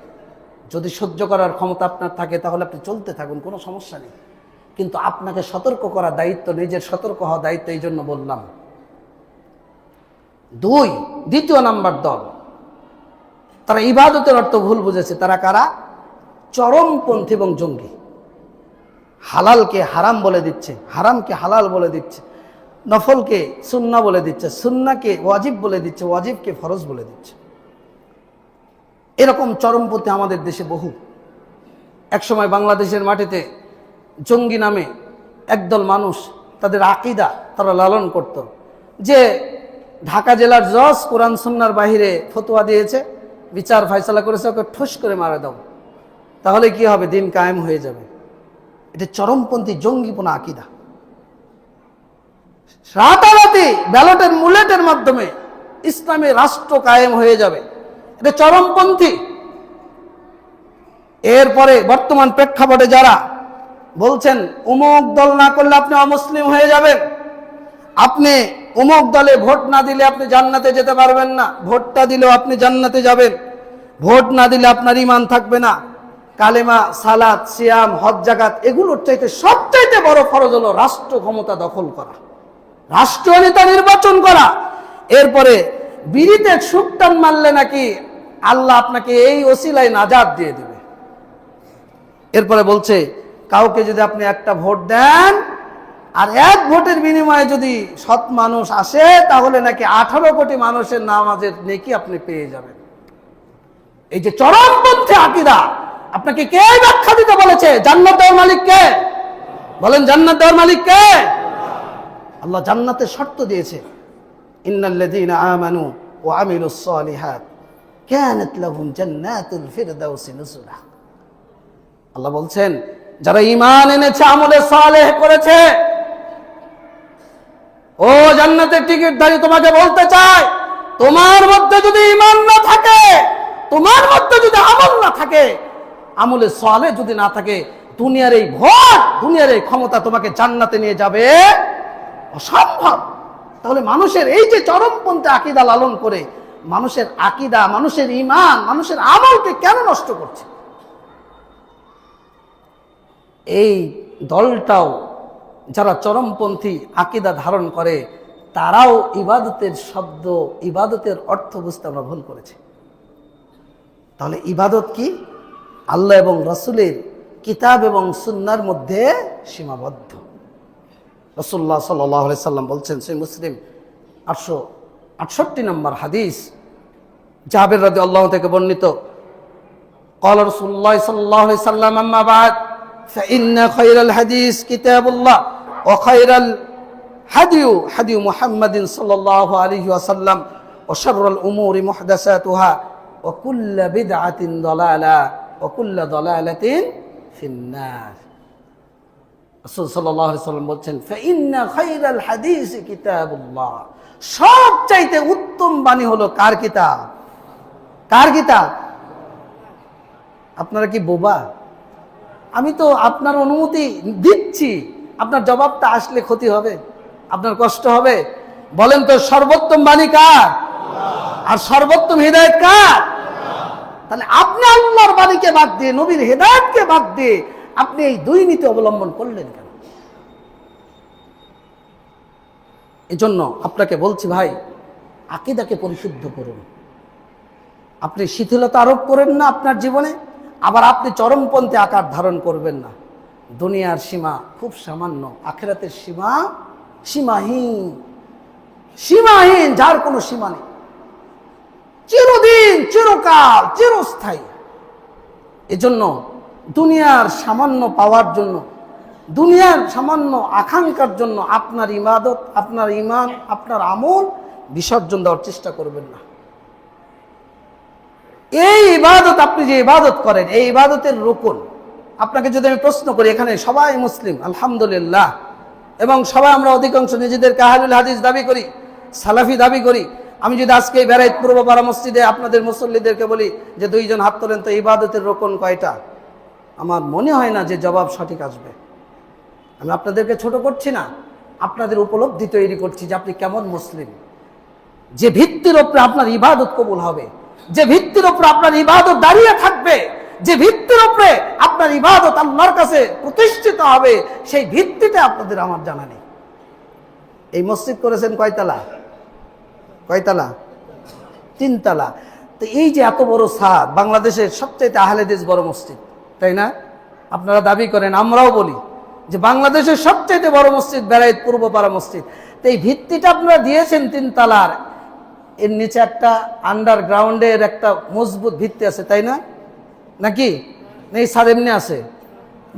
যদি সহ্য করার ক্ষমতা আপনার থাকে, তাহলে আপনি চলতে থাকুন, কোনো সমস্যা নেই। কিন্তু আপনাকে সতর্ক করার দায়িত্ব, নিজের সতর্ক হওয়ার দায়িত্ব। এই জন্য বললাম। দ্বিতীয় নাম্বার দল, তারা ইবাদতের অর্থ ভুল বুঝেছে। তারা কারা? চরমপন্থী এবং জঙ্গি। হালালকে হারাম বলে দিচ্ছে, হারামকে হালাল বলে দিচ্ছে, নফলকে সুন্নাহ বলে দিচ্ছে, সুন্নাহকে ওয়াজিব বলে দিচ্ছে, ওয়াজিবকে ফরজ বলে দিচ্ছে। এরকম চরমপন্থী আমাদের দেশে বহু। একসময় বাংলাদেশের মাটিতে জঙ্গি নামে একদল মানুষ, তাদের আকীদা তারা লালন করত, যে ঢাকা জেলার জজ কোরআন সুন্নাহর বাহিরে ফতোয়া দিয়েছে, বিচার ফয়সালা করেছে, ওকে ঠুস করে মারা দাও, তাহলে কি হবে? দিন কায়েম হয়ে যাবে। এটা চরমপন্থী জঙ্গিপনা আকীদা। রাতারাতি ব্যালটের মুলেটের মাধ্যমে ইসলামী রাষ্ট্র কায়েম হয়ে যাবে। এটা চরমপন্থী। এরপরে বর্তমান প্রেক্ষাপটে যারা বলছেন অমুক দল না করলে আপনি অমুসলিম হয়ে যাবেন, আপনি অমুক দলে ভোট না দিলে আপনি জান্নাতে যেতে পারবেন না, ভোটটা দিলেও আপনি জান্নাতে যাবেন, ভোট না দিলে আপনার ঈমান থাকবে না, কালেমা, সালাত, সিয়াম, হজ, যাকাত এগুলোর চাইতে সবচাইতে বড় ফরজ হলো রাষ্ট্র ক্ষমতা দখল করা, রাষ্ট্রীয় নেতা নির্বাচন করা। এরপরে বিড়িতে সুকটান মারলে নাকি আল্লাহ আপনাকে এই ওসিলায় নাজাত দিয়ে দেবে। এরপরে বলছে কাউকে যদি আপনি একটা ভোট দেন আর এক ভোটের বিনিময়ে যদি সৎ মানুষ আসে তাহলে নাকি 18 কোটি মানুষের নামাজের নেকি আপনি পেয়ে যাবেন। এই যে চরমপন্থী আকীদা, আপনাকে কে ব্যাখ্যা দিতে বলেছে? জান্নাত দেওয়ার মালিক কে? বলেন, জান্নাত দেওয়ার মালিক কে? আল্লাহ জান্নাতের শর্ত দিয়েছে, ইন্নাল্লাযীনা আমানু ওয়া আমিলুস সালিহাত কানাত লাহুম জান্নাতুল ফিরদাউসি নুজুলা। আল্লাহ বলছেন যারা ঈমান এনেছে, আমলে সালেহ করেছে, ও জান্নাতের টিকিটধারী তোমাকে বলতে চায়, তোমার মধ্যে যদি ঈমান না থাকে, তোমার মধ্যে যদি আমল না থাকে, আমলে সালেহ যদি না থাকে, দুনিয়ার এই ভোট, দুনিয়ার এই ক্ষমতা তোমাকে জান্নাতে নিয়ে যাবে অসম্ভব। তাহলে মানুষের এই যে চরমপন্থী আকীদা লালন করে মানুষের আকীদা, মানুষের ঈমান, মানুষের আমলকে কেন নষ্ট করছে? এই দলটাও যারা চরমপন্থী আকীদা ধারণ করে তারাও ইবাদতের শব্দ, ইবাদতের অর্থ বুঝতে আমরা ভুল করেছি। তাহলে ইবাদত কি? আল্লাহ এবং রাসূলের কিতাব এবং সুন্নাহর মধ্যে সীমাবদ্ধ। রাসূলুল্লাহ সাল্লাল্লাহু আলাইহি সাল্লাম বলছেন, সহিহ মুসলিম 868 নম্বর হাদিস, জাবের রাদিয়াল্লাহু থেকে বর্ণিত, قال رسول الله صلى الله عليه وسلم أما بعد فإن خير الحديث كتاب الله وخير الهدي هدي محمد صلى الله عليه وسلم وشر الأمور محدثاتها وكل بدعة ضلالة وكل ضلالة في النار। রাসূল সাল্লাল্লাহু আলাইহি ওয়াসাল্লাম বলছেন, فإن خير الحديث كتاب الله, সবচাইতে উত্তম বাণী হলো কার কিতাব? কার কিতাব? আপনারা কি বোবা? আমি তো আপনার অনুমতি দিচ্ছি, আপনার জবাবটা আসলে ক্ষতি হবে, আপনার কষ্ট হবে। বলেন তো সর্বোত্তম বাণী কার? আর সর্বোত্তম হিদায়াত কার? তাহলে আপনি আল্লাহর বাণীকে বাদ দিয়ে, নবীর হিদায়াতকে বাদ দিয়ে আপনি এই দুই নীতি অবলম্বন করলেন কেন? এজন্য আপনাকে বলছি ভাই, আকীদাকে পরিশুদ্ধ করুন। আপনি শিথিলতা আরোপ করেন না আপনার জীবনে, আবার আপনি চরমপন্থী আকার ধারণ করবেন না। দুনিয়ার সীমা খুব সামান্য, আখিরাতের সীমা সীমাহীন, সীমাহীন, যার কোনো সীমা নেই, চিরদিন, চিরকাল, চিরস্থায়ী। এজন্য দুনিয়ার সামান্য পাওয়ার জন্য, দুনিয়ার সামান্য আকাঙ্ক্ষার জন্য আপনার ইবাদত, আপনার ঈমান, আপনার আমল বিসর্জন দেওয়ার চেষ্টা করবেন না। এই ইবাদত, আপনি যে ইবাদত করেন, এই ইবাদতের রুকন, আপনাকে যদি আমি প্রশ্ন করি, এখানে সবাই মুসলিম আলহামদুলিল্লাহ, এবং সবাই আমরা অধিকাংশ নিজেদেরকে আহলুল হাদিস দাবি করি, সালাফি দাবি করি। আমি যদি আজকে বেড়াইত পূর্বপাড়া মসজিদে আপনাদের মুসল্লিদেরকে বলি যে 2 জন হাত তোলেন তো ইবাদতের রুকন কয়টা, আমার মনে হয় না যে জবাব সঠিক আসবে। আমি আপনাদেরকে ছোট করছি না, আপনাদের উপলব্ধি তৈরি করছি যে আপনি কেমন মুসলিম। যে ভিত্তির উপরে আপনার ইবাদত কবুল হবে, যে ভিত্তির উপরে আপনার ইবাদত দাঁড়িয়ে থাকবে, যে ভিত্তির উপরে আপনার ইবাদত আল্লাহর কাছে প্রতিষ্ঠিত হবে, সেই ভিত্তিতে আপনাদের আমার জানা নেই। এই মসজিদ করেছেন কয়তলা? কয়তলা? 3 তলা। তো এই যে এত বড় ছাদ, বাংলাদেশের সবচেয়ে আহলে হাদিস বড় মসজিদ, তাই না? আপনারা দাবি করেন, আমরাও বলি যে বাংলাদেশের সবচেয়ে বড় মসজিদ বেড়াইত পূর্বপাড়া মসজিদ। তো এই ভিত্তিটা আপনারা দিয়েছেন 3 তলার, এর নিচে একটা আন্ডারগ্রাউন্ডের একটা মজবুত ভিত্তি আছে, তাই না? নাকি এই ছাদ এমনি আছে?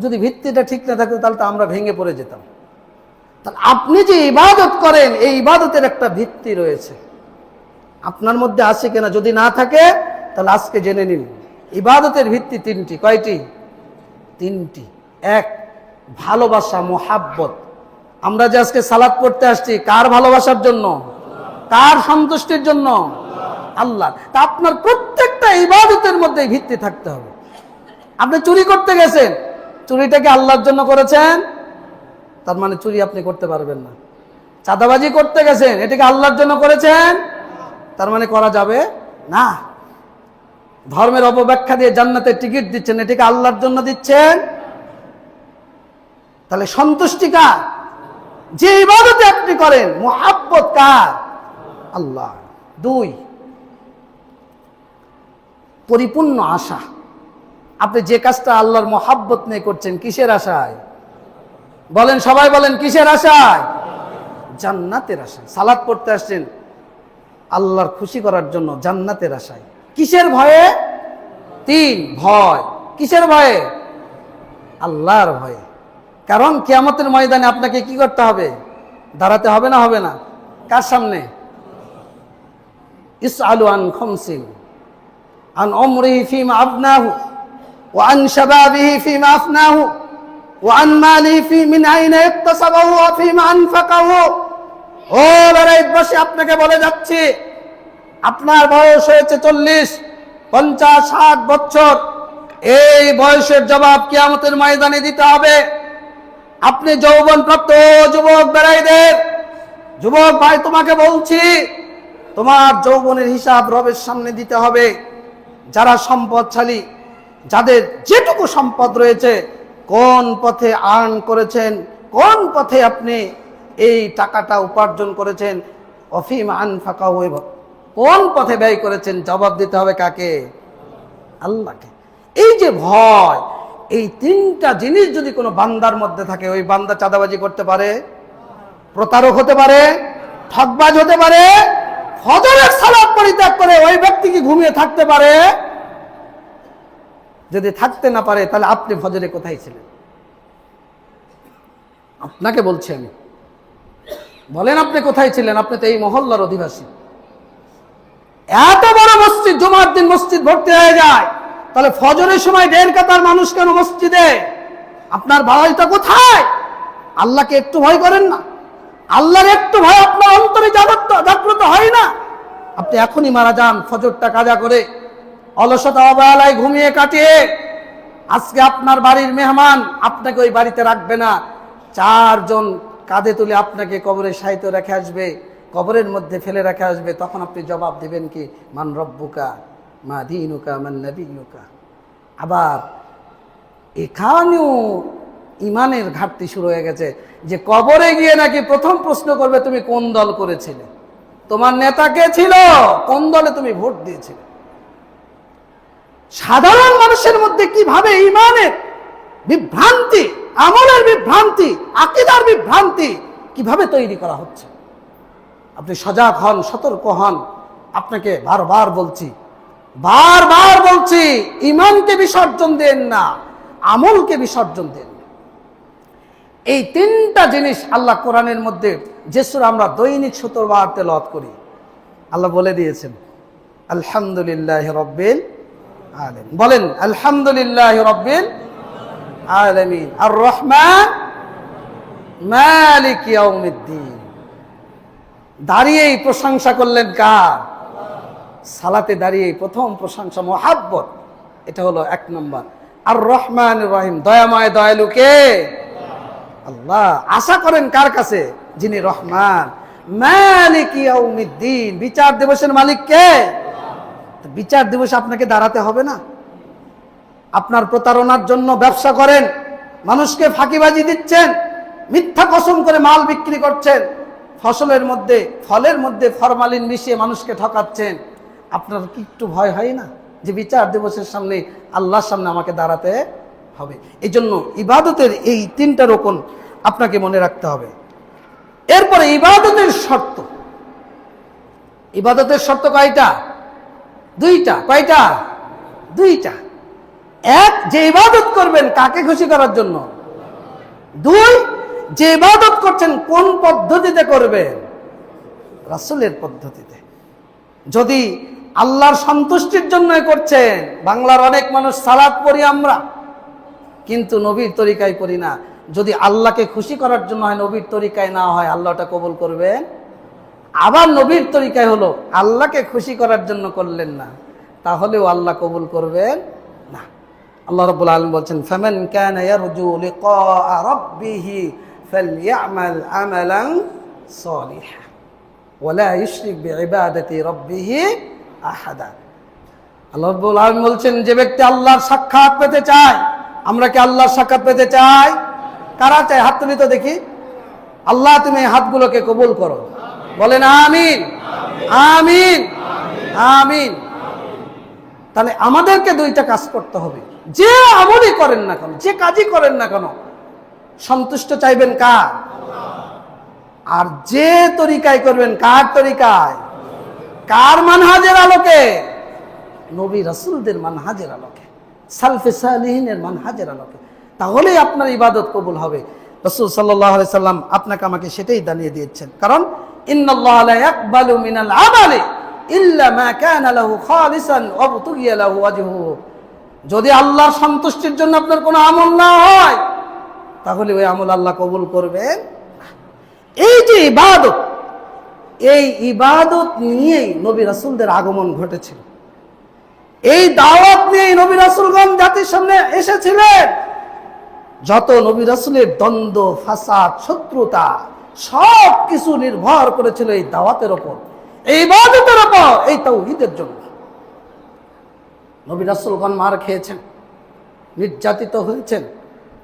যদি ভিত্তিটা ঠিক না থাকতো তাহলে তো আমরা ভেঙে পড়ে যেতাম। তাহলে আপনি যে ইবাদত করেন, এই ইবাদতের একটা ভিত্তি রয়েছে, আপনার মধ্যে আছে কিনা? যদি না থাকে তাহলে আজকে জেনে নিন, ইবাদতের ভিত্তি 3টি। কয়টি? 3টি। 1, ভালোবাসা, মোহাব্বত। আমরা যে আজকে সালাত পড়তে আসছি কার ভালোবাসার জন্য? কার সন্তুষ্টির জন্য? আল্লাহ। তা আপনার প্রত্যেকটা ইবাদতের মধ্যে ভিত্তি থাকতে হবে। আপনি চুরি করতে গেছেন, চুরিটাকে আল্লাহর জন্য করেছেন, তার মানে চুরি আপনি করতে পারবেন না। চাঁদাবাজি করতে গেছেন, এটাকে আল্লাহর জন্য করেছেন, তার মানে করা যাবে না। ধর্মের অপব্যাখ্যা দিয়ে জান্নাতের টিকিট দিচ্ছেন, এটাকে আল্লাহর জন্য দিচ্ছেন, তাহলে সন্তুষ্টি কার? যে ইবাদতে আপনি করেন মুহাব্বত কার? আল্লাহ। 2, পরিপূর্ণ আশা। আপনি যে কাজটা আল্লাহর মুহাব্বত নিয়ে করছেন, কিসের আশায়? বলেন, সবাই বলেন, কিসের আশায়? জান্নাতের আশায়। সালাত পড়তে আসছেন আল্লাহর খুশি করার জন্য, জান্নাতের আশায়। কিসের ভয়ে? 3, ভয়। কিসের ভয়ে? আল্লাহর ভয়ে। কারণ কিয়ামতের ময়দানে আপনাকে কি করতে হবে? দাঁড়াতে হবে না? হবে না? কার সামনে? ইসআলু আন খামসিন, আন উমরিহি ফিমা আফনাহু, ওয়া আন শাবাবিহি ফিমা আফনাহু, ওয়া আন মালিহি মিন আইনা ইকতাসাবাহু ওয়া ফিমা আনফাকাহু। ও লড়াইবাসী, আপনাকে বলে যাচ্ছি, আপনার বয়স হয়েছে 40, 50, 60 বছর। এই বয়সের জবাব কিয়ামতের ময়দানে দিতে হবে। আপনি যৌবন প্রাপ্ত যুবক বেড়াইদের, যুবক ভাই, তোমাকে বলছি, তোমার যৌবনের হিসাব রবের সামনে দিতে হবে। যারা সম্পদশালী, যাদের যেটুকু সম্পদ রয়েছে, কোন পথে আর্ন করেছেন, কোন পথে আপনি এই টাকাটা উপার্জন করেছেন, অফিম আনফাকা, কোন পথে ব্যয় করেছেন, জবাব দিতে হবে কাকে? আল্লাহকে। এই যে ভয়, এই 3টা জিনিস যদি কোনো বান্দার মধ্যে থাকে, ওই বান্দা চাঁদাবাজি করতে পারে, প্রতারক হতে পারে, ঠকবাজ হতে পারে, ফজরের সালাত পরিত্যাগ করে ওই ব্যক্তি কি ঘুমিয়ে থাকতে পারে? যদি থাকতে না পারে, তাহলে আপনি ফজরে কোথায় ছিলেন? আপনাকে বলছি আমি, বলেন আপনি কোথায় ছিলেন? আপনি তো এই মহল্লার অধিবাসী। এত বড় মসজিদ, জুমার দিন মসজিদ ভর্তি হয়ে যায়, তাহলে ফজরের সময় 1.5 কাতার মানুষ কেন মসজিদে? আপনার ভয়টা কোথায়? আল্লাহকে একটু ভয় করেন না? আল্লাহর একটু ভয় আপনার অন্তরে জাগ্রত হয় না? আপনি এখনই মারা যান ফজরটা কাজা করে, অলসতা অবহেলায় ঘুমিয়ে কাটিয়ে। আজকে আপনার বাড়ির মেহমান আপনাকে ওই বাড়িতে রাখবে না, 4 জন কাঁধে তুলে আপনাকে কবরে শায়িত রেখে আসবে, কবরের মধ্যে ফেলে রেখে আসবে। তখন আপনি জবাব দিবেন কি? মান রব্বুকা, মা দীনুকা, মান নবিয়ুকা। আবার এখানেও ইমানের ঘাটতি শুরু হয়ে গেছে, যে কবরে গিয়ে নাকি প্রথম প্রশ্ন করবে, তুমি কোন দল করেছিলে, তোমার নেতা কে ছিল, কোন দলে তুমি ভোট দিয়েছিলে। সাধারণ মানুষের মধ্যে কিভাবে ইমানের বিভ্রান্তি, আমলের বিভ্রান্তি, আকীদার বিভ্রান্তি কিভাবে তৈরি করা হচ্ছে। আপনি সজাগ হন, সতর্ক হন। আপনাকে বারবার বলছি, ইমানকে বিসর্জন দেন না, আমলকে বিসর্জন দেন। এই 3টা জিনিস আল্লাহ কোরআনের মধ্যে, যে সূরা আমরা দৈনিক 70 বার তেলাওয়াত করি, আল্লাহ বলে দিয়েছেন আলহামদুলিল্লাহি রাব্বিল আলামিন। বলেন আলহামদুলিল্লাহি রাব্বিল আলামিন, আর রহমান মালিক ইয়াউমিদ্দিন। দাঁড়িয়েই প্রশংসা করলেন কার? সালাতে দাঁড়িয়ে প্রথম প্রশংসা মুহাব্বত, এটা হলো 1 নম্বর। আর রহমান রহিম, দয়াময় দয়ালু কে? আল্লাহ। আশা করেন কার কাছে? যিনি রহমান। মালিক ইয়াউমিদ্দিন, বিচার দিবসের মালিক কে? বিচার দিবসে আপনাকে দাঁড়াতে হবে না? আপনার প্রতারণার জন্য ব্যবসা করেন, মানুষকে ফাঁকিবাজি দিচ্ছেন, মিথ্যা কসম করে মাল বিক্রি করছেন, ফলের মধ্যে ফরমালিন মিশিয়ে মানুষকে ঠকাচ্ছেন। আপনার কি একটু ভয় হয় না যে বিচার দিবসের সামনে, আল্লাহর সামনে আমাকে দাঁড়াতে হবে? এই জন্য ইবাদতের এই 3টা রকম আপনাকে মনে রাখতে হবে। এরপরে ইবাদতের শর্ত। ইবাদতের শর্ত কয়টা? 2টা। কয়টা? 2টা। 1, যে ইবাদত করবেন কাকে খুশি করার জন্য। 2, যে ইবাদত করছেন কোন পদ্ধতিতে করবেন? রাসূলের পদ্ধতিতে। যদি আল্লাহর সন্তুষ্টির জন্য করছেন, বাংলার অনেক মানুষ সালাত পড়ি আমরা, কিন্তু নবীর তরিকায় পড়ি না। যদি আল্লাহকে খুশি করার জন্য হয়, নবীর তরিকায় না হয়, আল্লাহ ওটা কবুল করবেন। আবার নবীর তরিকায় হলো আল্লাহকে খুশি করার জন্য করলেন না, তাহলেও আল্লাহ কবুল করবেন না। আল্লাহ রাব্বুল আলামিন বলছেন, ফামান কানা ইয়ারজু লিকা রাব্বিহি ফালইআমাল আমালান সালিহা ওয়া লা ইউশরিক বিইবাদাতি রাব্বিহি আহাদা। আল্লাহ রাব্বুল আলামিন বলছেন, যে ব্যক্তি আল্লাহর সাক্ষাৎ পেতে চায়, আমরা কি আল্লাহর সাক্ষাৎ পেতে চাই? কারা চায়? হাত তুলি তো দেখি। আল্লাহ তুমি এই হাতগুলোকে কবুল করো, বলেন আমিন আমিন আমিন। তাহলে আমাদেরকে দুইটা কাজ করতে হবে, যে আমলই করেন না কেন, যে কাজই করেন না কেন, সন্তুষ্ট চাইবেন কার? আর যে তরিকায় করবেন, কার তরিকায়? কার মানহাজের আলোকে? নবী রাসূলদের মানহাজের আলোকে, সালফে সালিহিনের মানহাজের আলোকে। তাহলেই আপনার ইবাদত কবুল হবে। রাসূল সাল্লাল্লাহু আলাইহি সাল্লাম আপনাকে আমাকে সেটাই জানিয়ে দিয়েছেন। কারণ ইন্নাল্লাহা লা ইয়াকবালু মিনাল আমালি ইল্লা মা কানা লাহু খালিসান ওয়া বুতুগিয়া লাহু ওয়াজহুহু। যদি আল্লাহর সন্তুষ্টির জন্য আপনার কোনো আমল না হয়, তাহলে ওই আমল আল্লাহ কবুল করবেন। এই যে ইবাদত, এই ইবাদত নিয়েই নবী রাসূলদের আগমন ঘটেছিল। এই দাওয়াত নিয়েই নবী রাসূলগণ জাতির সামনে এসেছিলেন। যত নবী রাসূলের দ্বন্দ্ব, ফাসাদ, শত্রুতা সব কিছু নির্ভর করেছিল এই দাওয়াতের উপর, এই ইবাদতের উপর, এই তাওহীদের জন্য। নবী রাসূলগণ মার খেয়েছেন, নির্যাতিত হয়েছেন,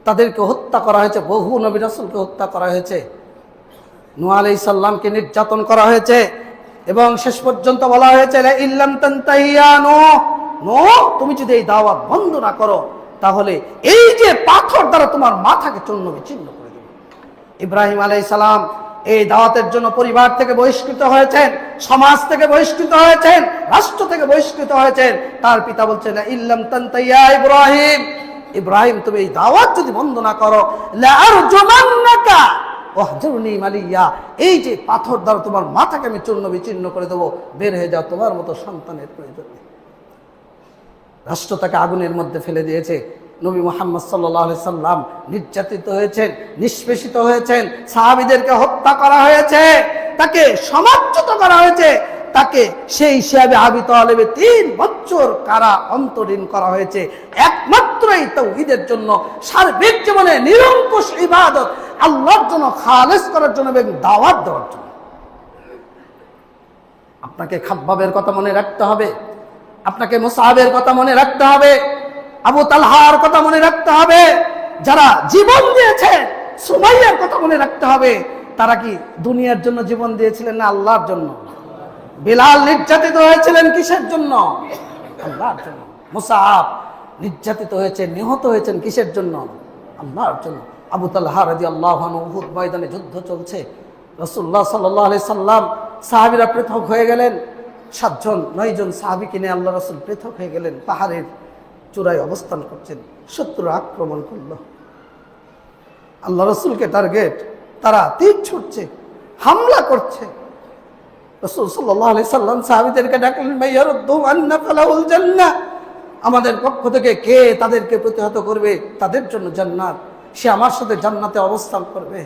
তাদেরকে হত্যা করা হয়েছে, বহু নবী রাসূলকে হত্যা করা হয়েছে, নূহ আলাইহিস সালামকে নির্যাতন করা হয়েছে, এবং শেষ পর্যন্ত বলা হয়েছে লা ইল্লাম তানতাহি ইয়া নূহ, তুমি যদি এই দাওয়াত বন্ধ না করো, তাহলে এই যে পাথর দ্বারা তোমার মাথাকে চূর্ণ বিচূর্ণ করে দেবে। ইব্রাহিম আলাইহিস সালাম এই দাওয়াতের জন্য পরিবার থেকে বহিষ্কৃত হয়েছেন, সমাজ থেকে বহিষ্কৃত হয়েছেন, রাষ্ট্র থেকে বহিষ্কৃত হয়েছেন। তার পিতা বলছেন লা ইল্লাম তানতাহি ইয়া ইব্রাহিম, ইব্রাহিম তুমি এই দাওয়াত যদি বন্ধ না করো, লা আরজুমান্নাকা ওয়াহজুরনি মালিয়া, এই যে পাথর দ্বারা তোমার মাথাকে আমি চূর্ণ বিচূর্ণ করে দেবো, বের হয়ে যাও, তোমার মতো সন্তানের প্রয়োজন নেই। রাষ্ট্র তাকে আগুনের মধ্যে ফেলে দিয়েছে। নবী মুহাম্মদ সাল্লাল্লাহু আলাইহি সাল্লাম নির্যাতিত হয়েছেন, নিষ্পেষিত হয়েছেন, সাহাবীদেরকে হত্যা করা হয়েছে, তাকে সমাজচ্যুত করা হয়েছে, তাকে সেই হিসাবে আবি তালেবে 3 বছর কারা অন্তরীণ করা হয়েছে, একমাত্র এই তাওহীদের জন্য, সার্বিক জীবনে নিরঙ্কুশ ইবাদত আল্লাহর জন্য, খালেস করার জন্য এবং দাওয়াত দেওয়ার জন্য। আপনাকে খাব্বাবের কথা মনে রাখতে হবে, আপনাকে মুসআবের কথা মনে রাখতে হবে, আবু তালহার কথা মনে রাখতে হবে, যারা জীবন দিয়েছে, সুমাইয়ার কথা মনে রাখতে হবে। তারা কি দুনিয়ার জন্য জীবন দিয়েছিলেন না আল্লাহর জন্য? বিলাল নির্যাতিত হয়েছিলেন কিসের জন্য? আল্লাহর জন্য। মুসআব নির্যাতিত হয়েছে, নিহত হয়েছেন কিসের জন্য? আল্লাহর জন্য। আবু তালহা রাদিয়াল্লাহু আনহু, উহুদ ময়দানে যুদ্ধ চলছে, রাসূলুল্লাহ সাল্লাল্লাহু আলাইহি সাল্লাম, সাহাবীরা পৃথক হয়ে গেলেন, 9 জন সাহাবীকে নিয়ে আল্লাহ রাসূল পৃথক হয়ে গেলেন, পাহাড়ের চূড়ায় অবস্থান করছেন। শত্রু আক্রমণ করলো, আল্লাহ রাসূলকে টার্গেট, তারা তীর ছুটছে, হামলা করছে। রাসূল সাল্লাল্লাহু আলাইহি সাল্লাম সাহাবীদেরকে ডাকলেন, মাইয়ারুদ্দু আন্না ফালাহুল জান্নাহ, আমাদের পক্ষ থেকে কে তাদেরকে প্রতিহত করবে, তাদের জন্য জান্নাত, সে আমার সাথে জান্নাতে অবস্থান করবে।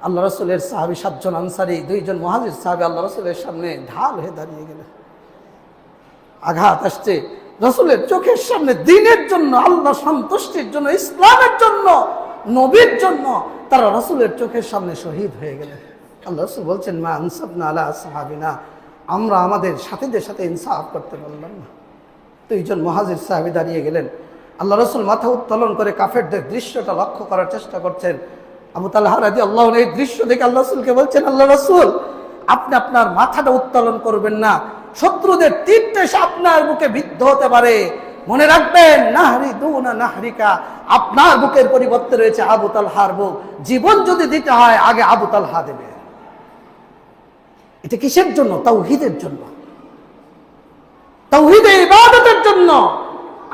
আল্লাহ রাসূলের সাহাবী 7 জন আনসারী, 2 জন মুহাজির সাহাবী আল্লাহ রাসূলের সামনে ঢাল হয়ে দাঁড়িয়ে গেলেন। আঘাত আসছে রাসূলের চোখের সামনে, দ্বীনের জন্য, আল্লাহ সন্তুষ্টির জন্য, ইসলামের জন্য, নবীর জন্য তারা রাসূলের চোখের সামনে শহীদ হয়ে গেলেন। আল্লাহ রাসূল বলছেন, মা আনসাবনা আলা আসহাবিনা, আমরা আমাদের সাথীদের সাথে ইনসাফ করতে পারলাম না। 2 জন মুহাজির সাহাবী দাঁড়িয়ে গেলেন। আল্লাহ রাসূল মাথা উত্তোলন করে কাফেরদের দৃশ্যটা লক্ষ্য করার চেষ্টা করছেন। আবু তালহা রাদিয়াল্লাহু আনহু এই দৃশ্য দেখে আল্লাহ রাসূলকে বলছেন, আল্লাহ রাসূল আপনি আপনার মাথাটা উত্তোলন করবেন না, শত্রুদের তীরটা এসে আপনার বুকে বিদ্ধ হতে পারে। মনে রাখবেন, নাহরি দুনা নাহরিকা, আপনার বুকের পরিবর্তে রয়েছে আবু তালহার বুক। জীবন যদি দিতে হয় আগে আবু তালহা দেবে। এটা কিসের জন্য? তাওহীদের জন্য, তাওহীদের ইবাদতের জন্য।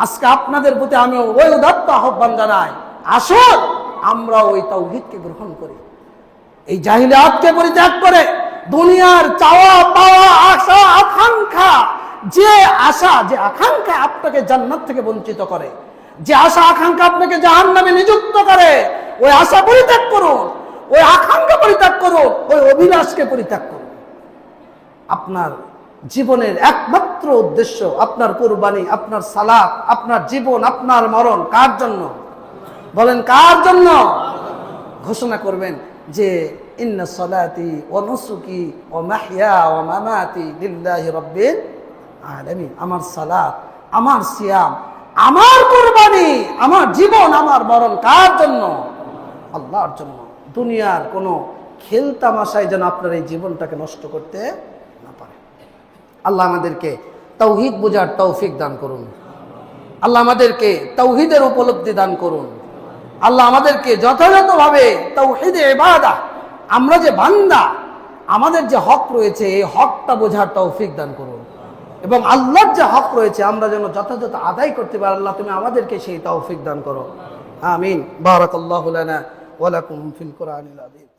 আজকে আপনাদের প্রতি আমি ওই উদাত্ত আহ্বান জানাই, আসুন আমরা ওই তাওহীদকে গ্রহণ করি, এই জাহিলিয়াতকে পরিত্যাগ করে দুনিয়ার চাওয়া পাওয়া, আশা আকাঙ্ক্ষা, যে আশা যে আকাঙ্ক্ষা আপনাকে জান্নাত থেকে বঞ্চিত করে, যে আশা আকাঙ্ক্ষা আপনাকে জাহান্নামে নিযুক্ত করে, ওই আশা পরিত্যাগ করুন, ওই আকাঙ্ক্ষা পরিত্যাগ করুন, ওই অভিলাষকে পরিত্যাগ করুন। আপনার জীবনের একমাত্র উদ্দেশ্য, আপনার কুরবানি, আপনার সালাত, আপনার জীবন, আপনার মরণ কার জন্য? বলেন কার জন্য? ঘোষণা করবেন যে ইন্না সলাতি ওয়া নুসুকি ওয়া মাহইয়া ওয়া মামাতি লিল্লাহি রাব্বিল আলামিন। আমার সালাত, আমার সিয়াম, আমার কুরবানি, আমার জীবন, আমার মরণ কার জন্য? আল্লাহর জন্য। দুনিয়ার কোনো খেল তামাশায় যেন আপনার এই জীবনটাকে নষ্ট করতে না পারে। আল্লাহ আমাদেরকে তাওহীদ বোঝার তৌফিক দান করুন। আল্লাহ আমাদেরকে তাওহীদের উপলব্ধি দান করুন। আল্লাহ আমাদেরকে যথাযথভাবে তাওহীদে ইবাদা, আমরা যে বান্দা, আমাদের যে হক রয়েছে এই হকটা বোঝার তৌফিক দান করুন, এবং আল্লাহর যে হক রয়েছে আমরা যেন যথাযথ আদায় করতে পারি। আল্লাহ তুমি আমাদেরকে সেই তৌফিক দান করো। আমিন। বারাকাল্লাহু লানা ওয়া লাকুম ফিল কুরআনিল আযীম।